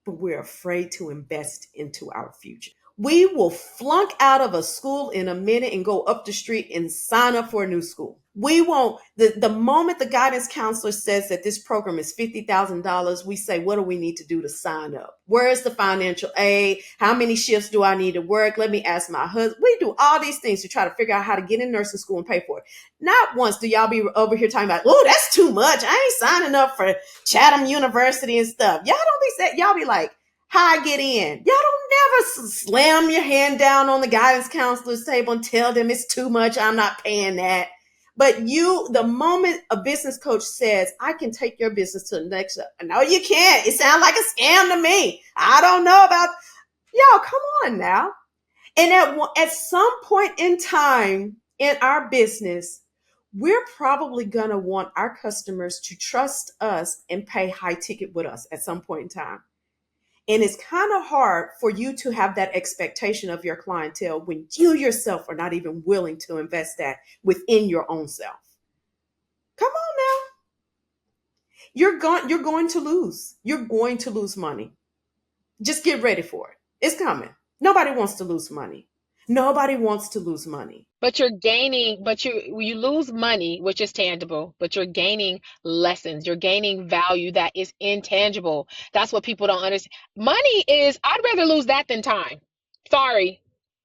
but we're afraid to invest into our future. We will flunk out of a school in a minute and go up the street and sign up for a new school. We won't, the moment the guidance counselor says that this program is $50,000, we say, what do we need to do to sign up? Where is the financial aid? How many shifts do I need to work? Let me ask my husband. We do all these things to try to figure out how to get in nursing school and pay for it. Not once do y'all be over here talking about, oh, that's too much. I ain't signing up for Chatham University and stuff. Y'all don't be saying, y'all be like, how I get in. Y'all don't never slam your hand down on the guidance counselor's table and tell them it's too much, I'm not paying that. But the moment a business coach says, I can take your business to the next level. No, you can't. It sounds like a scam to me. I don't know about, y'all, come on now. And at some point in time in our business, we're probably going to want our customers to trust us and pay high ticket with us at some point in time. And it's kind of hard for you to have that expectation of your clientele when you yourself are not even willing to invest that within your own self. Come on now. You're going to lose. You're going to lose money. Just get ready for it. It's coming. Nobody wants to lose money. Nobody wants to lose money. But you're gaining, but you lose money, which is tangible, but you're gaining lessons. You're gaining value that is intangible. That's what people don't understand. Money is, I'd rather lose that than time. Sorry.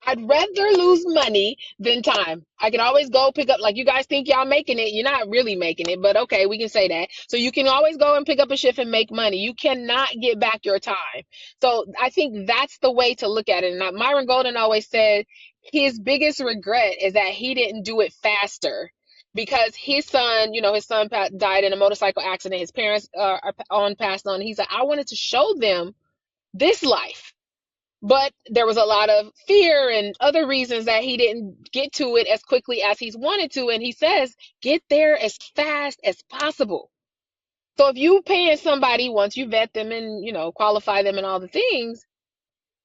I'd rather lose money than time. I can always go pick up, like, you guys think y'all making it. You're not really making it, but okay, we can say that. So you can always go and pick up a shift and make money. You cannot get back your time. So I think that's the way to look at it. And Myron Golden always said his biggest regret is that he didn't do it faster, because his son, died in a motorcycle accident. His parents passed on. He said, I wanted to show them this life. But there was a lot of fear and other reasons that he didn't get to it as quickly as he's wanted to. And he says, get there as fast as possible. So if you paying somebody, once you vet them and, qualify them and all the things,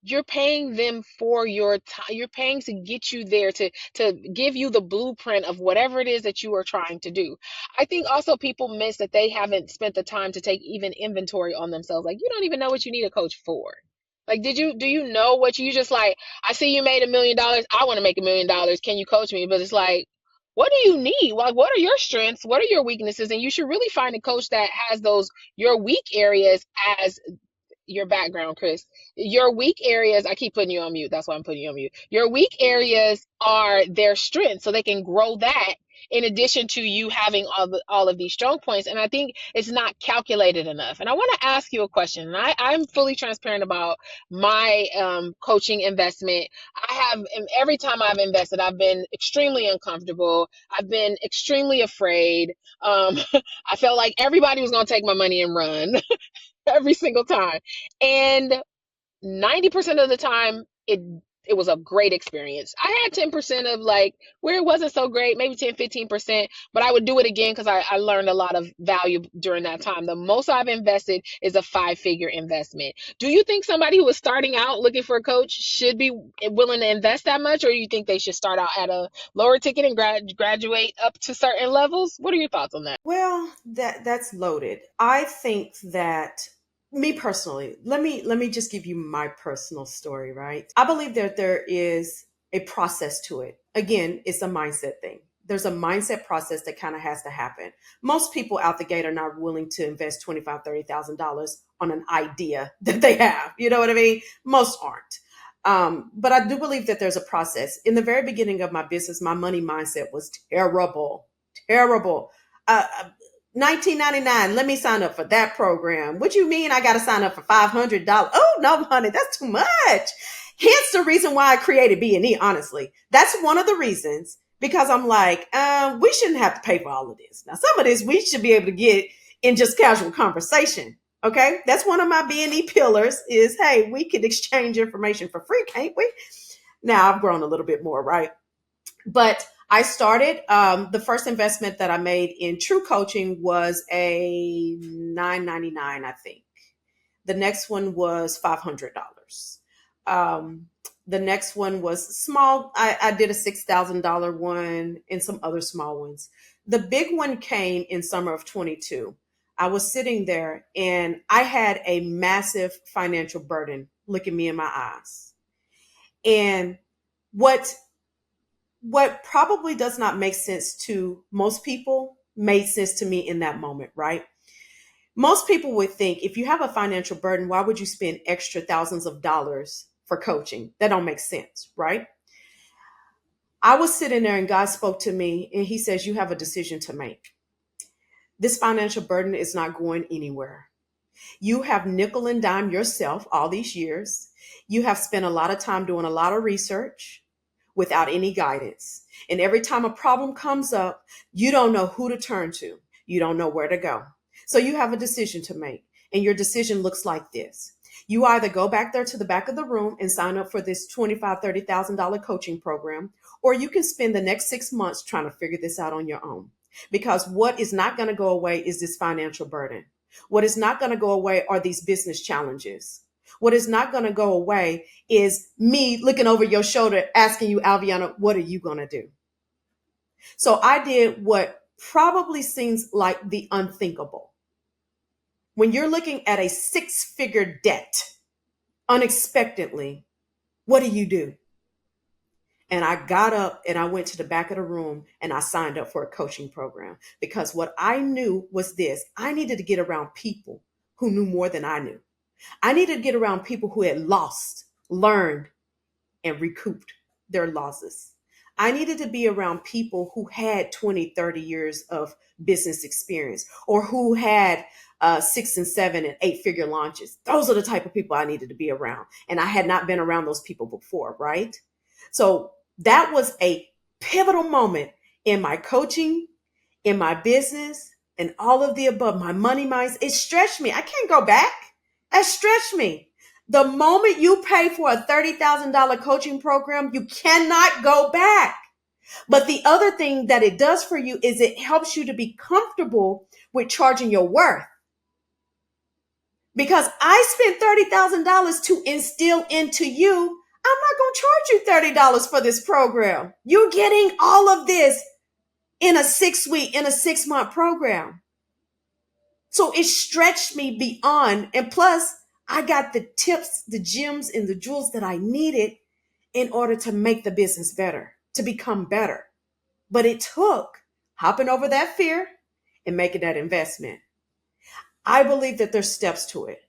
you're paying them for your time. You're paying to get you there, to give you the blueprint of whatever it is that you are trying to do. I think also people miss that they haven't spent the time to take even inventory on themselves. Like, you don't even know what you need a coach for. Like, do you know what you just like, I see you made $1 million. I want to make $1 million. Can you coach me? But it's like, what do you need? Like, what are your strengths? What are your weaknesses? And you should really find a coach that has those, your weak areas, as your background, Chris. Your weak areas, I keep putting you on mute. That's why I'm putting you on mute. Your weak areas are their strengths, so they can grow that in addition to you having all of these strong points. And I think it's not calculated enough. And I want to ask you a question. And I'm fully transparent about my coaching investment. I have, and every time I've invested, I've been extremely uncomfortable. I've been extremely afraid. I felt like everybody was going to take my money and run. Every single time. And 90% of the time, it was a great experience. I had 10% of like where it wasn't so great, maybe 10-15%, but I would do it again because I learned a lot of value during that time. The most I've invested is a 5-figure investment. Do you think somebody who is starting out looking for a coach should be willing to invest that much, or do you think they should start out at a lower ticket and graduate up to certain levels? What are your thoughts on that? Well, that's loaded. I think that, me personally, let me just give you my personal story, right? I believe that there is a process to it. Again, it's a mindset thing. There's a mindset process that kind of has to happen. Most people out the gate are not willing to invest $25,000-$30,000 on an idea that they have. You know what I mean? Most aren't. But I do believe that there's a process. In the very beginning of my business, my money mindset was terrible, terrible. 1999, let me sign up for that program. What you mean I got to sign up for $500? Oh no, honey, that's too much. Hence the reason why I created B&E. Honestly, that's one of the reasons, because I'm like, we shouldn't have to pay for all of this. Now, some of this we should be able to get in just casual conversation. Okay, that's one of my B&E pillars. Is, hey, we could exchange information for free, can't we? Now I've grown a little bit more, right? But I started, the first investment that I made in true coaching was a $9.99, I think. The next one was $500. The next one was small. I did a $6,000 one and some other small ones. The big one came in summer of 22. I was sitting there and I had a massive financial burden looking me in my eyes. And what what probably does not make sense to most people made sense to me in that moment, right? Most people would think, if you have a financial burden, why would you spend extra thousands of dollars for coaching? That don't make sense, right? I was sitting there and God spoke to me and he says, you have a decision to make. This financial burden is not going anywhere. You have nickel and dime yourself all these years. You have spent a lot of time doing a lot of research without any guidance. And every time a problem comes up, you don't know who to turn to. You don't know where to go. So you have a decision to make. And your decision looks like this. You either go back there to the back of the room and sign up for this $25,000, $30,000 coaching program, or you can spend the next 6 months trying to figure this out on your own. Because what is not going to go away is this financial burden. What is not going to go away are these business challenges. What is not going to go away is me looking over your shoulder asking you, Alvionna, what are you going to do? So I did what probably seems like the unthinkable. When you're looking at a 6-figure debt unexpectedly, what do? And I got up and I went to the back of the room and I signed up for a coaching program, because what I knew was this: I needed to get around people who knew more than I knew. I needed to get around people who had lost, learned, and recouped their losses. I needed to be around people who had 20, 30 years of business experience, or who had 6 and 7 and 8-figure launches. Those are the type of people I needed to be around. And I had not been around those people before, right? So that was a pivotal moment in my coaching, in my business, and all of the above. My money minds, it stretched me. I can't go back. That stretched me. The moment you pay for a $30,000 coaching program, you cannot go back. But the other thing that it does for you is it helps you to be comfortable with charging your worth. Because I spent $30,000 to instill into you. I'm not going to charge you $30 for this program. You're getting all of this in a 6-month program. So it stretched me beyond. And plus, I got the tips, the gems, and the jewels that I needed in order to make the business better, to become better. But it took hopping over that fear and making that investment. I believe that there's steps to it.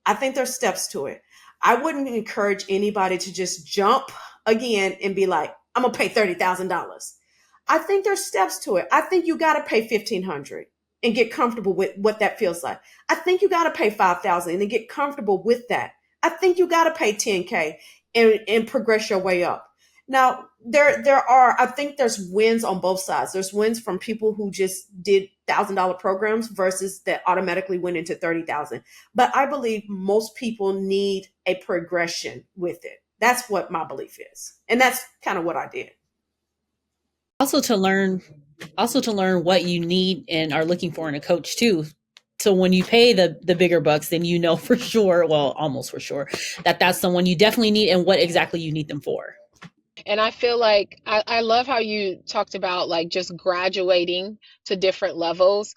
I think there's steps to it. I wouldn't encourage anybody to just jump again and be like, I'm gonna pay $30,000. I think there's steps to it. I think you gotta pay $1,500 and get comfortable with what that feels like. I think you gotta pay $5,000 and get comfortable with that. I think you gotta pay $10K and progress your way up. Now, I think there's wins on both sides. There's wins from people who just did $1,000 programs versus that automatically went into 30,000. But I believe most people need a progression with it. That's what my belief is. And that's kind of what I did. Also to learn what you need and are looking for in a coach too. So when you pay the bigger bucks, then you know for sure, well, almost for sure, that that's someone you definitely need and what exactly you need them for. And I feel like I love how you talked about like just graduating to different levels.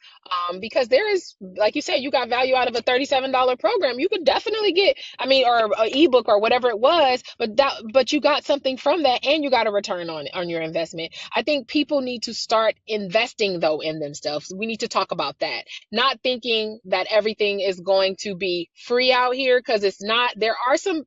Because there is, like you said, you got value out of a $37 program. You could definitely get, I mean, or an ebook or whatever it was, but you got something from that and you got a return on your investment. I think people need to start investing though in themselves. We need to talk about that. Not thinking that everything is going to be free out here, because it's not. There are some,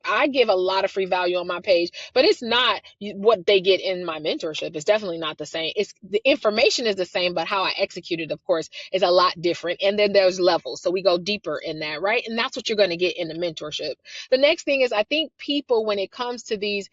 I give a lot of free value on my page, but it's not what they get in my mentorship. It's definitely not the same. It's the information is the same, but how I execute it, of course, is a lot different. And then there's levels. So we go deeper in that, right? And that's what you're going to get in the mentorship. The next thing is, I think people, when it comes to these,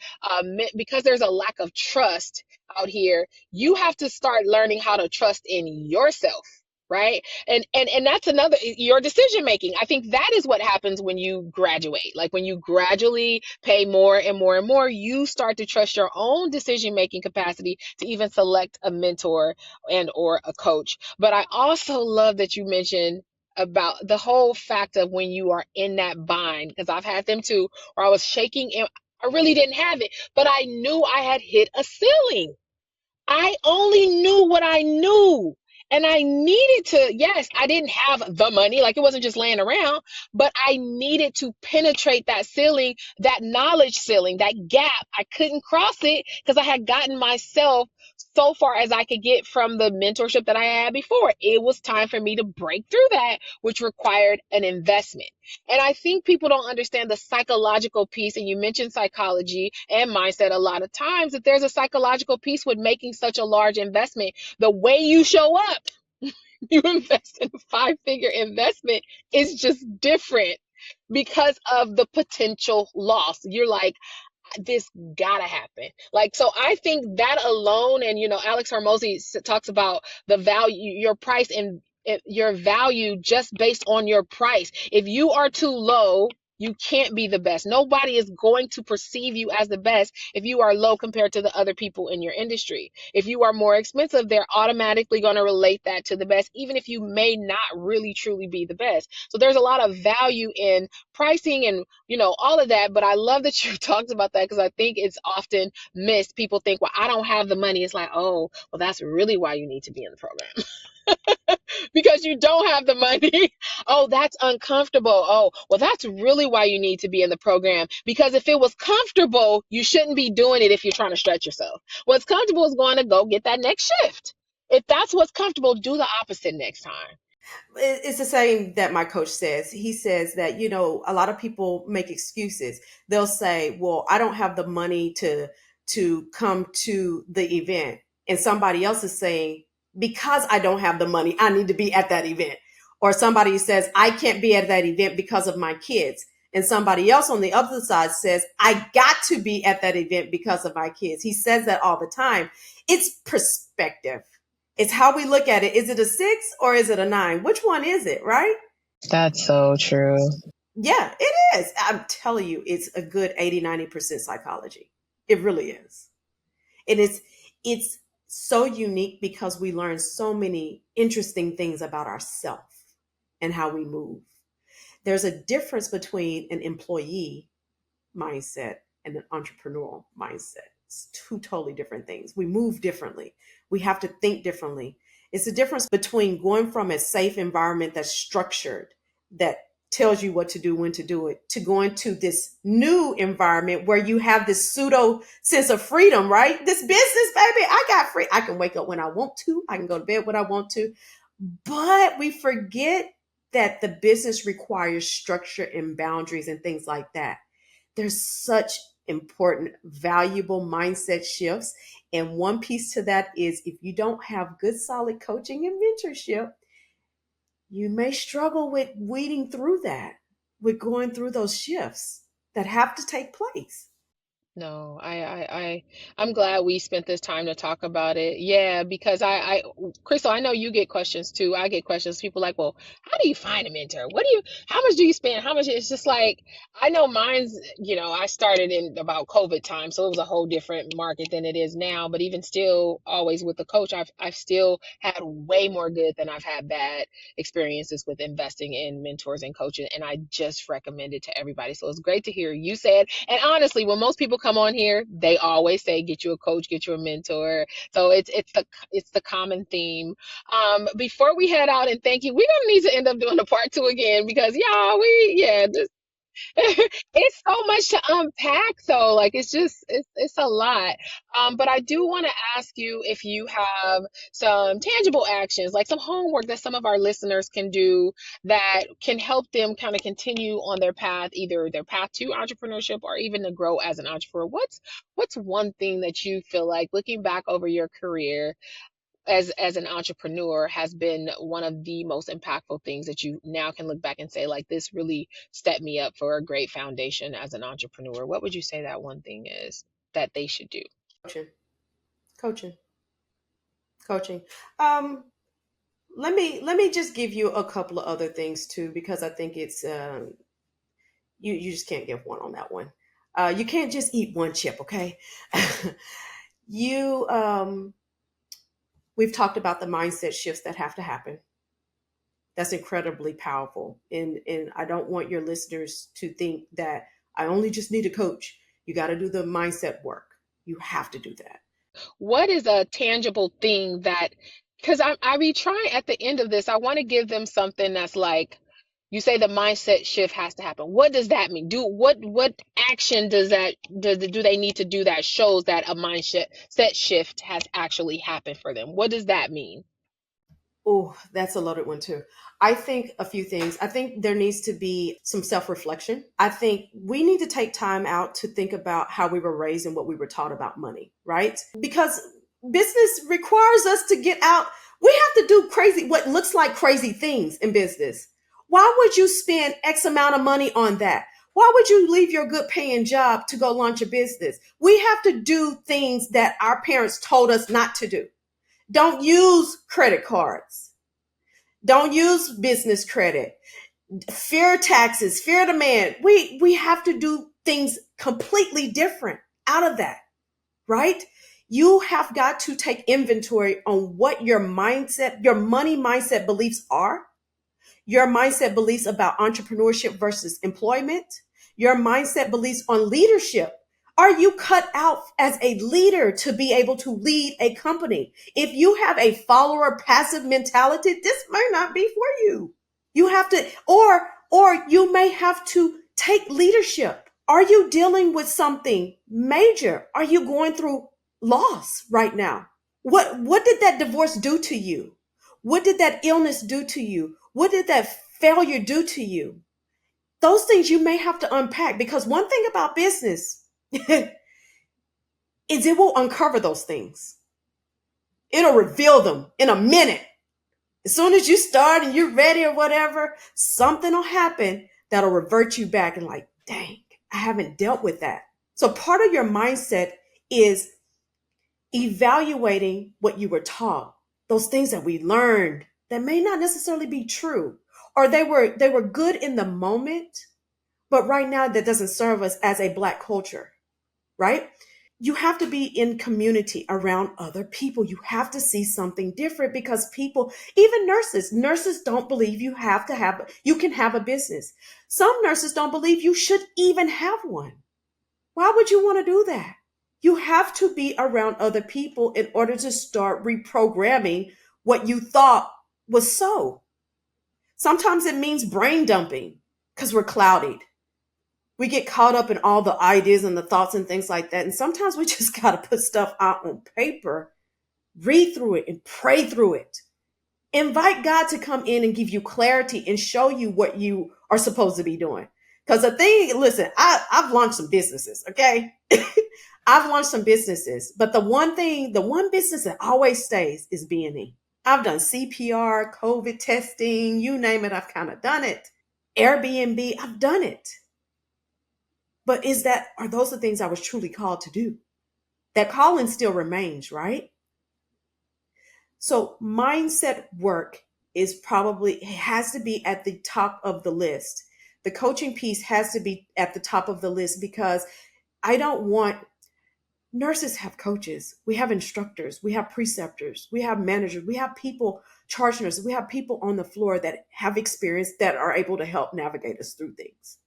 because there's a lack of trust out here, you have to start learning how to trust in yourself. Right. And that's another, your decision making. I think that is what happens when you graduate. Like when you gradually pay more and more and more, you start to trust your own decision making capacity to even select a mentor and or a coach. But I also love that you mentioned about the whole fact of when you are in that bind, because I've had them too, where I was shaking and I really didn't have it, but I knew I had hit a ceiling. I only knew what I knew. And I needed to, yes, I didn't have the money, like it wasn't just laying around, but I needed to penetrate that ceiling, that knowledge ceiling, that gap. I couldn't cross it because I had gotten myself so far as I could get from the mentorship that I had before. It was time for me to break through that, which required an investment. And I think people don't understand the psychological piece. And you mentioned psychology and mindset a lot of times, that there's a psychological piece with making such a large investment. The way you show up, you invest in a 5-figure investment, is just different because of the potential loss. You're like, this gotta happen. Like, so I think that alone, and Alex Hormozy talks about the value, your price, and your value just based on your price. If you are too low, you can't be the best. Nobody is going to perceive you as the best if you are low compared to the other people in your industry. If you are more expensive, they're automatically going to relate that to the best, even if you may not really truly be the best. So there's a lot of value in pricing and all of that. But I love that you talked about that, because I think it's often missed. People think, well, I don't have the money. It's like, oh, well, that's really why you need to be in the program. Because you don't have the money. Oh, that's uncomfortable. Oh, well, that's really why you need to be in the program. Because if it was comfortable, you shouldn't be doing it if you're trying to stretch yourself. What's comfortable is going to go get that next shift. If that's what's comfortable, do the opposite next time. It's the same that my coach says. He says that, a lot of people make excuses. They'll say, well, I don't have the money to come to the event. And somebody else is saying, because I don't have the money, I need to be at that event. Or somebody says, I can't be at that event because of my kids. And somebody else on the other side says, I got to be at that event because of my kids. He says that all the time. It's perspective. It's how we look at it. Is it a 6 or is it a 9? Which one is it, right? That's so true. Yeah, it is. I'm telling you, it's a good 80-90% psychology. It really is. And it's so unique because we learn so many interesting things about ourselves and how we move. There's a difference between an employee mindset and an entrepreneurial mindset. It's two totally different things. We move differently. We have to think differently. It's the difference between going from a safe environment that's structured, that tells you what to do, when to do it, to going to this new environment where you have this pseudo sense of freedom, right? This business, baby, I got free. I can wake up when I want to. I can go to bed when I want to. But we forget that the business requires structure and boundaries and things like that. There's such important, valuable mindset shifts. And one piece to that is if you don't have good, solid coaching and mentorship, you may struggle with weeding through that, with going through those shifts that have to take place. No, I'm glad we spent this time to talk about it. Yeah, because Crystal, I know you get questions too. I get questions. People like, well, how do you find a mentor? How much do you spend? How much? It's just like, I know mine's, I started in about COVID time, so it was a whole different market than it is now. But even still, always with the coach, I've still had way more good than I've had bad experiences with investing in mentors and coaching. And I just recommend it to everybody. So it's great to hear you say it. And honestly, when most people come on here, they always say, get you a coach, get you a mentor. So it's the common theme. Before we head out, and thank you, we're gonna need to end up doing a part two again because y'all, it's so much to unpack though. Like it's a lot. But I do want to ask you if you have some tangible actions, like some homework that some of our listeners can do that can help them kind of continue on their path, either their path to entrepreneurship or even to grow as an entrepreneur. What's one thing that you feel like looking back over your career as an entrepreneur has been one of the most impactful things that you now can look back and say, like, this really set me up for a great foundation as an entrepreneur? What would you say that one thing is that they should do? Coaching, coaching, coaching. Um, let me just give you a couple of other things too, because I think it's you just can't give one on that one. You can't just eat one chip, okay? you We've talked about the mindset shifts that have to happen. That's incredibly powerful. And I don't want your listeners to think that I only just need a coach. You got to do the mindset work. You have to do that. What is a tangible thing that, because I be trying at the end of this, I want to give them something that's like, you say the mindset shift has to happen. What does that mean? What action do they need to do that shows that a mindset set shift has actually happened for them? What does that mean? Oh, that's a loaded one too. I think a few things. I think there needs to be some self reflection. I think we need to take time out to think about how we were raised and what we were taught about money, right? Because business requires us to get out. We have to do crazy, what looks like crazy things in business. Why would you spend X amount of money on that? Why would you leave your good paying job to go launch a business? We have to do things that our parents told us not to do. Don't use credit cards. Don't use business credit. Fear taxes, fear demand. We have to do things completely different out of that, right? You have got to take inventory on what your mindset, your money mindset beliefs are, your mindset beliefs about entrepreneurship versus employment, your mindset beliefs on leadership. Are you cut out as a leader to be able to lead a company? If you have a follower passive mentality, this may not be for you. You have to, or you may have to take leadership. Are you dealing with something major? Are you going through loss right now? What did that divorce do to you? What did that illness do to you? What did that failure do to you? Those things you may have to unpack, because one thing about business is it will uncover those things. It'll reveal them in a minute. As soon as you start and you're ready or whatever, something will happen that'll revert you back and like, dang, I haven't dealt with that. So part of your mindset is evaluating what you were taught, those things that we learned that may not necessarily be true, or they were good in the moment, but right now that doesn't serve us as a Black culture, right? you have to be in community around other people. You have to see something different because people, even nurses don't believe you can have a business. Some nurses don't believe you should even have one. Why would you want to do that? You have to be around other people in order to start reprogramming what you thought was so. Sometimes it means brain dumping because we're clouded. We get caught up in all the ideas and the thoughts and things like that. And sometimes we just got to put stuff out on paper, read through it, and pray through it. Invite God to come in and give you clarity and show you what you are supposed to be doing. Because listen, I've launched some businesses, okay? I've launched some businesses, but the one business that always stays is B&E. I've done CPR, COVID testing, you name it, I've kind of done it. Airbnb, I've done it. But are those the things I was truly called to do? That calling still remains, right? So mindset work it has to be at the top of the list. The coaching piece has to be at the top of the list because I don't want nurses have coaches. We have instructors. We have preceptors. We have managers. We have people, charge nurses. We have people on the floor that have experience that are able to help navigate us through things.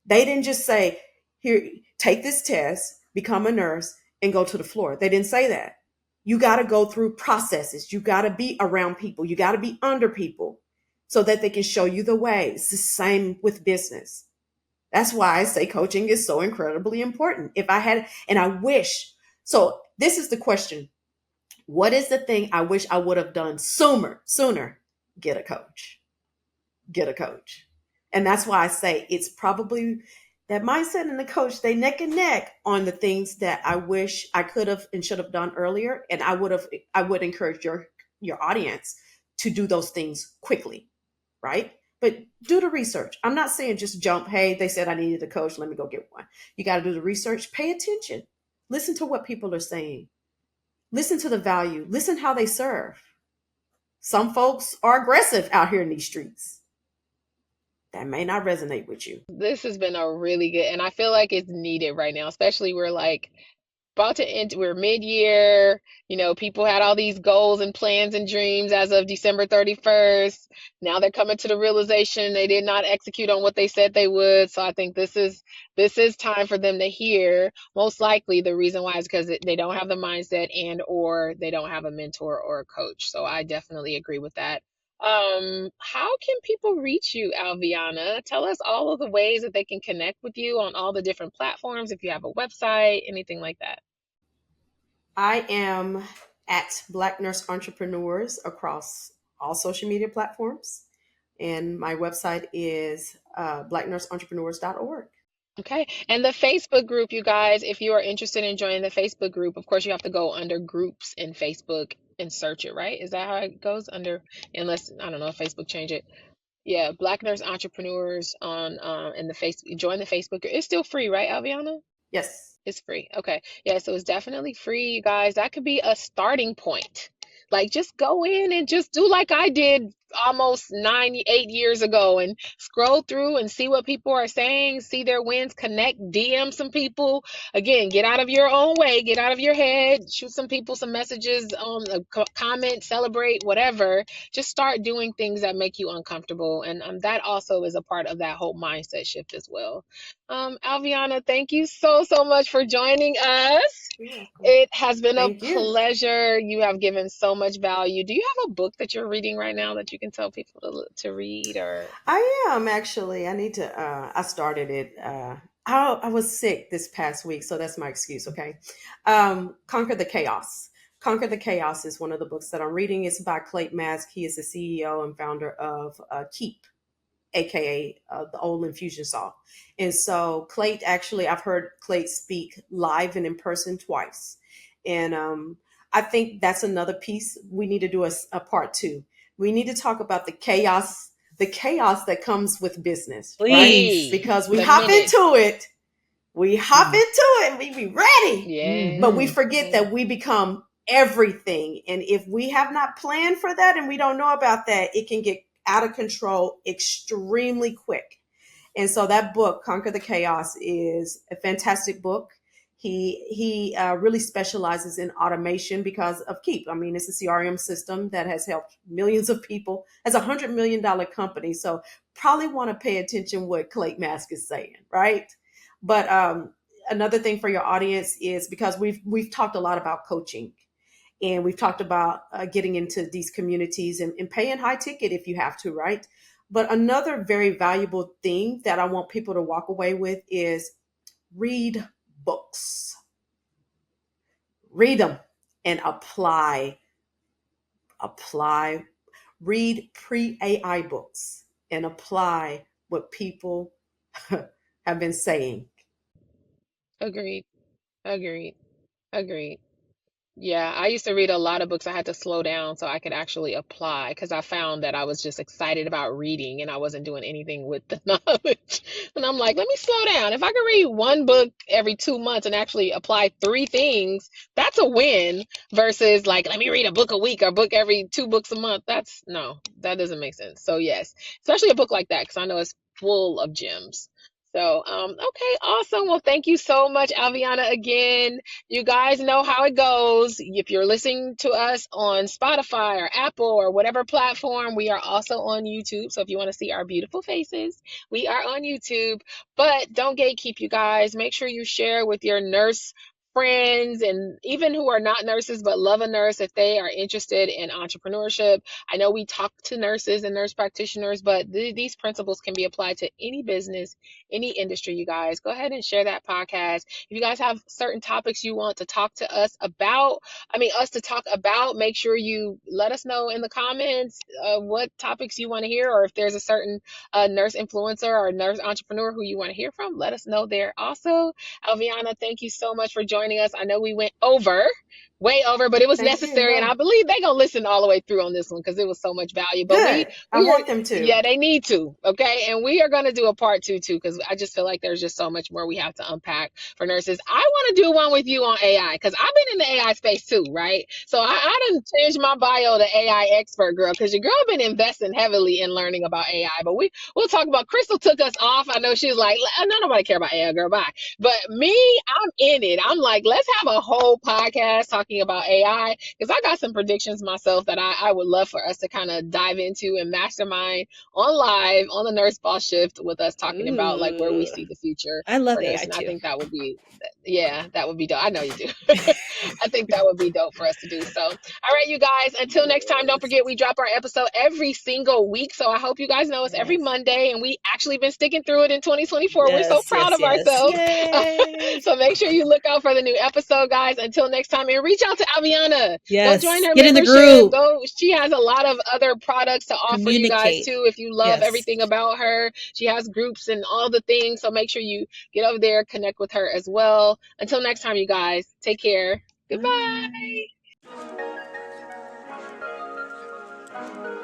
They didn't just say, here, take this test, become a nurse, and go to the floor. They didn't say that. You got to go through processes. You got to be around people. You got to be under people so that they can show you the way. It's the same with business. That's why I say coaching is so incredibly important. So this is the question. What is the thing I wish I would have done sooner? Get a coach. Get a coach. And that's why I say it's probably that mindset and the coach, they neck and neck on the things that I wish I could have and should have done earlier. And I would encourage your audience to do those things quickly, right? But do the research. I'm not saying just jump, hey, they said I needed a coach, let me go get one. You got to do the research, pay attention. Listen to what people are saying. Listen to the value. Listen how they serve. Some folks are aggressive out here in these streets. That may not resonate with you. This has been a really good, and I feel like it's needed right now, especially we're like about to end, we're mid-year, people had all these goals and plans and dreams as of December 31st. Now they're coming to the realization they did not execute on what they said they would. So I think this is time for them to hear. Most likely the reason why is because they don't have the mindset and or they don't have a mentor or a coach. So I definitely agree with that. How can people reach you, Alvionna? Tell us all of the ways that they can connect with you on all the different platforms, if you have a website, anything like that. I am at Black Nurse Entrepreneurs across all social media platforms. And my website is blacknurseentrepreneurs.org. Okay. And the Facebook group, you guys, if you are interested in joining the Facebook group, of course, you have to go under groups in Facebook and search it, right? Is that how it goes? Unless, I don't know if Facebook changed it. Yeah, Black Nurse Entrepreneurs on in the Facebook, join the Facebook group. It's still free, right, Alvionna? Yes. It's free. Okay. Yeah, so it's definitely free, you guys. That could be a starting point. Like just go in and just do like I did almost 8 years ago and scroll through and see what people are saying, see their wins, connect, DM some people. Again, get out of your own way, get out of your head, shoot some people some messages, comment, celebrate, whatever. Just start doing things that make you uncomfortable. And that also is a part of that whole mindset shift as well. Alvionna, thank you so much for joining us. It has been a pleasure. You have given so much value. Do you have a book that you're reading right now that you can tell people to read? Or I am actually. I need to. I started it. I was sick this past week, so that's my excuse. Okay. Conquer the Chaos. Conquer the Chaos is one of the books that I'm reading. It's by Clayton Mask. He is the CEO and founder of Keep, aka the old infusion saw. And so Clayton, actually, I've heard Clayton speak live and in person twice. And I think that's another piece. We need to do a part two. We need to talk about the chaos that comes with business, Please. right? Because we hop into it. We hop into it and we be ready. Yeah. But we forget that we become everything. And if we have not planned for that and we don't know about that, it can get out of control extremely quick. And so that book, Conquer the Chaos, is a fantastic book. He really specializes in automation because of Keep. I mean, it's a CRM system that has helped millions of people. As $100 million company, so probably want to pay attention what Clay Mask is saying, right? But another thing for your audience is because we've talked a lot about coaching, and we've talked about getting into these communities and paying high ticket if you have to, right? But another very valuable thing that I want people to walk away with is read books. Read them and apply. Read pre-AI books and apply what people have been saying. Agreed. Agreed. Agreed. Yeah, I used to read a lot of books. I had to slow down so I could actually apply because I found that I was just excited about reading and I wasn't doing anything with the knowledge. And I'm like, let me slow down. If I could read one book every 2 months and actually apply three things, that's a win versus like, let me read a book a week or a book every 2 books a month. That's no, that doesn't make sense. So, yes, especially a book like that because I know it's full of gems. So, okay, awesome. Well, thank you so much, Alviana, again. You guys know how it goes. If you're listening to us on Spotify or Apple or whatever platform, we are also on YouTube. So if you want to see our beautiful faces, we are on YouTube. But don't gatekeep, you guys. Make sure you share with your nurse friends and even who are not nurses but love a nurse if they are interested in entrepreneurship. I know we talk to nurses and nurse practitioners, but these principles can be applied to any business, any industry, you guys. Go ahead and share that podcast. If you guys have certain topics you want to talk to us about, us to talk about, make sure you let us know in the comments what topics you want to hear, or if there's a certain nurse influencer or nurse entrepreneur who you want to hear from, let us know there. Also, Alviana, thank you so much for joining us. I know we went way over, but it was Thank you. necessary, and I No, believe they're gonna listen all the way through on this one because it was so much value. But we good. I we are want them to. yeah, they need to. Okay. And we are going to do a part two too, because I just feel like there's just so much more we have to unpack for nurses. I want to do one with you on AI because I've been in the AI space too, right? So I done changed my bio to AI expert girl because your girl been investing heavily in learning about AI. But we'll talk about Crystal took us off. I know she was like, no, nobody care about AI, girl. Bye. But me, I'm in it. I'm like, let's have a whole podcast talking about AI because I got some predictions myself that I would love for us to kind of dive into and mastermind on live on the Nurse Boss Shift with us talking about like where we Ooh, see the future I love for AI nursing. I too. think that would be, yeah, that would be dope. I know you do. I think that would be dope for us to do. So, all right, you guys, until next time, don't Yes. forget we drop our episode every single week. So I hope you guys know it's every Yes. Monday, and we actually been sticking through it in 2024. We're so Yes. proud Yes. of Yes. ourselves. Yay. So make sure you look out for the new episode, guys. Until next time, and reach out to Aviana. Go join Yes. her Get in the membership. group. Go. She has a lot of other products to offer you guys Communicate. too. If you love Yes. everything about her, she has groups and all the things. So make sure you get over there, connect with her as well. Until next time, you guys, take care. Goodbye. Bye.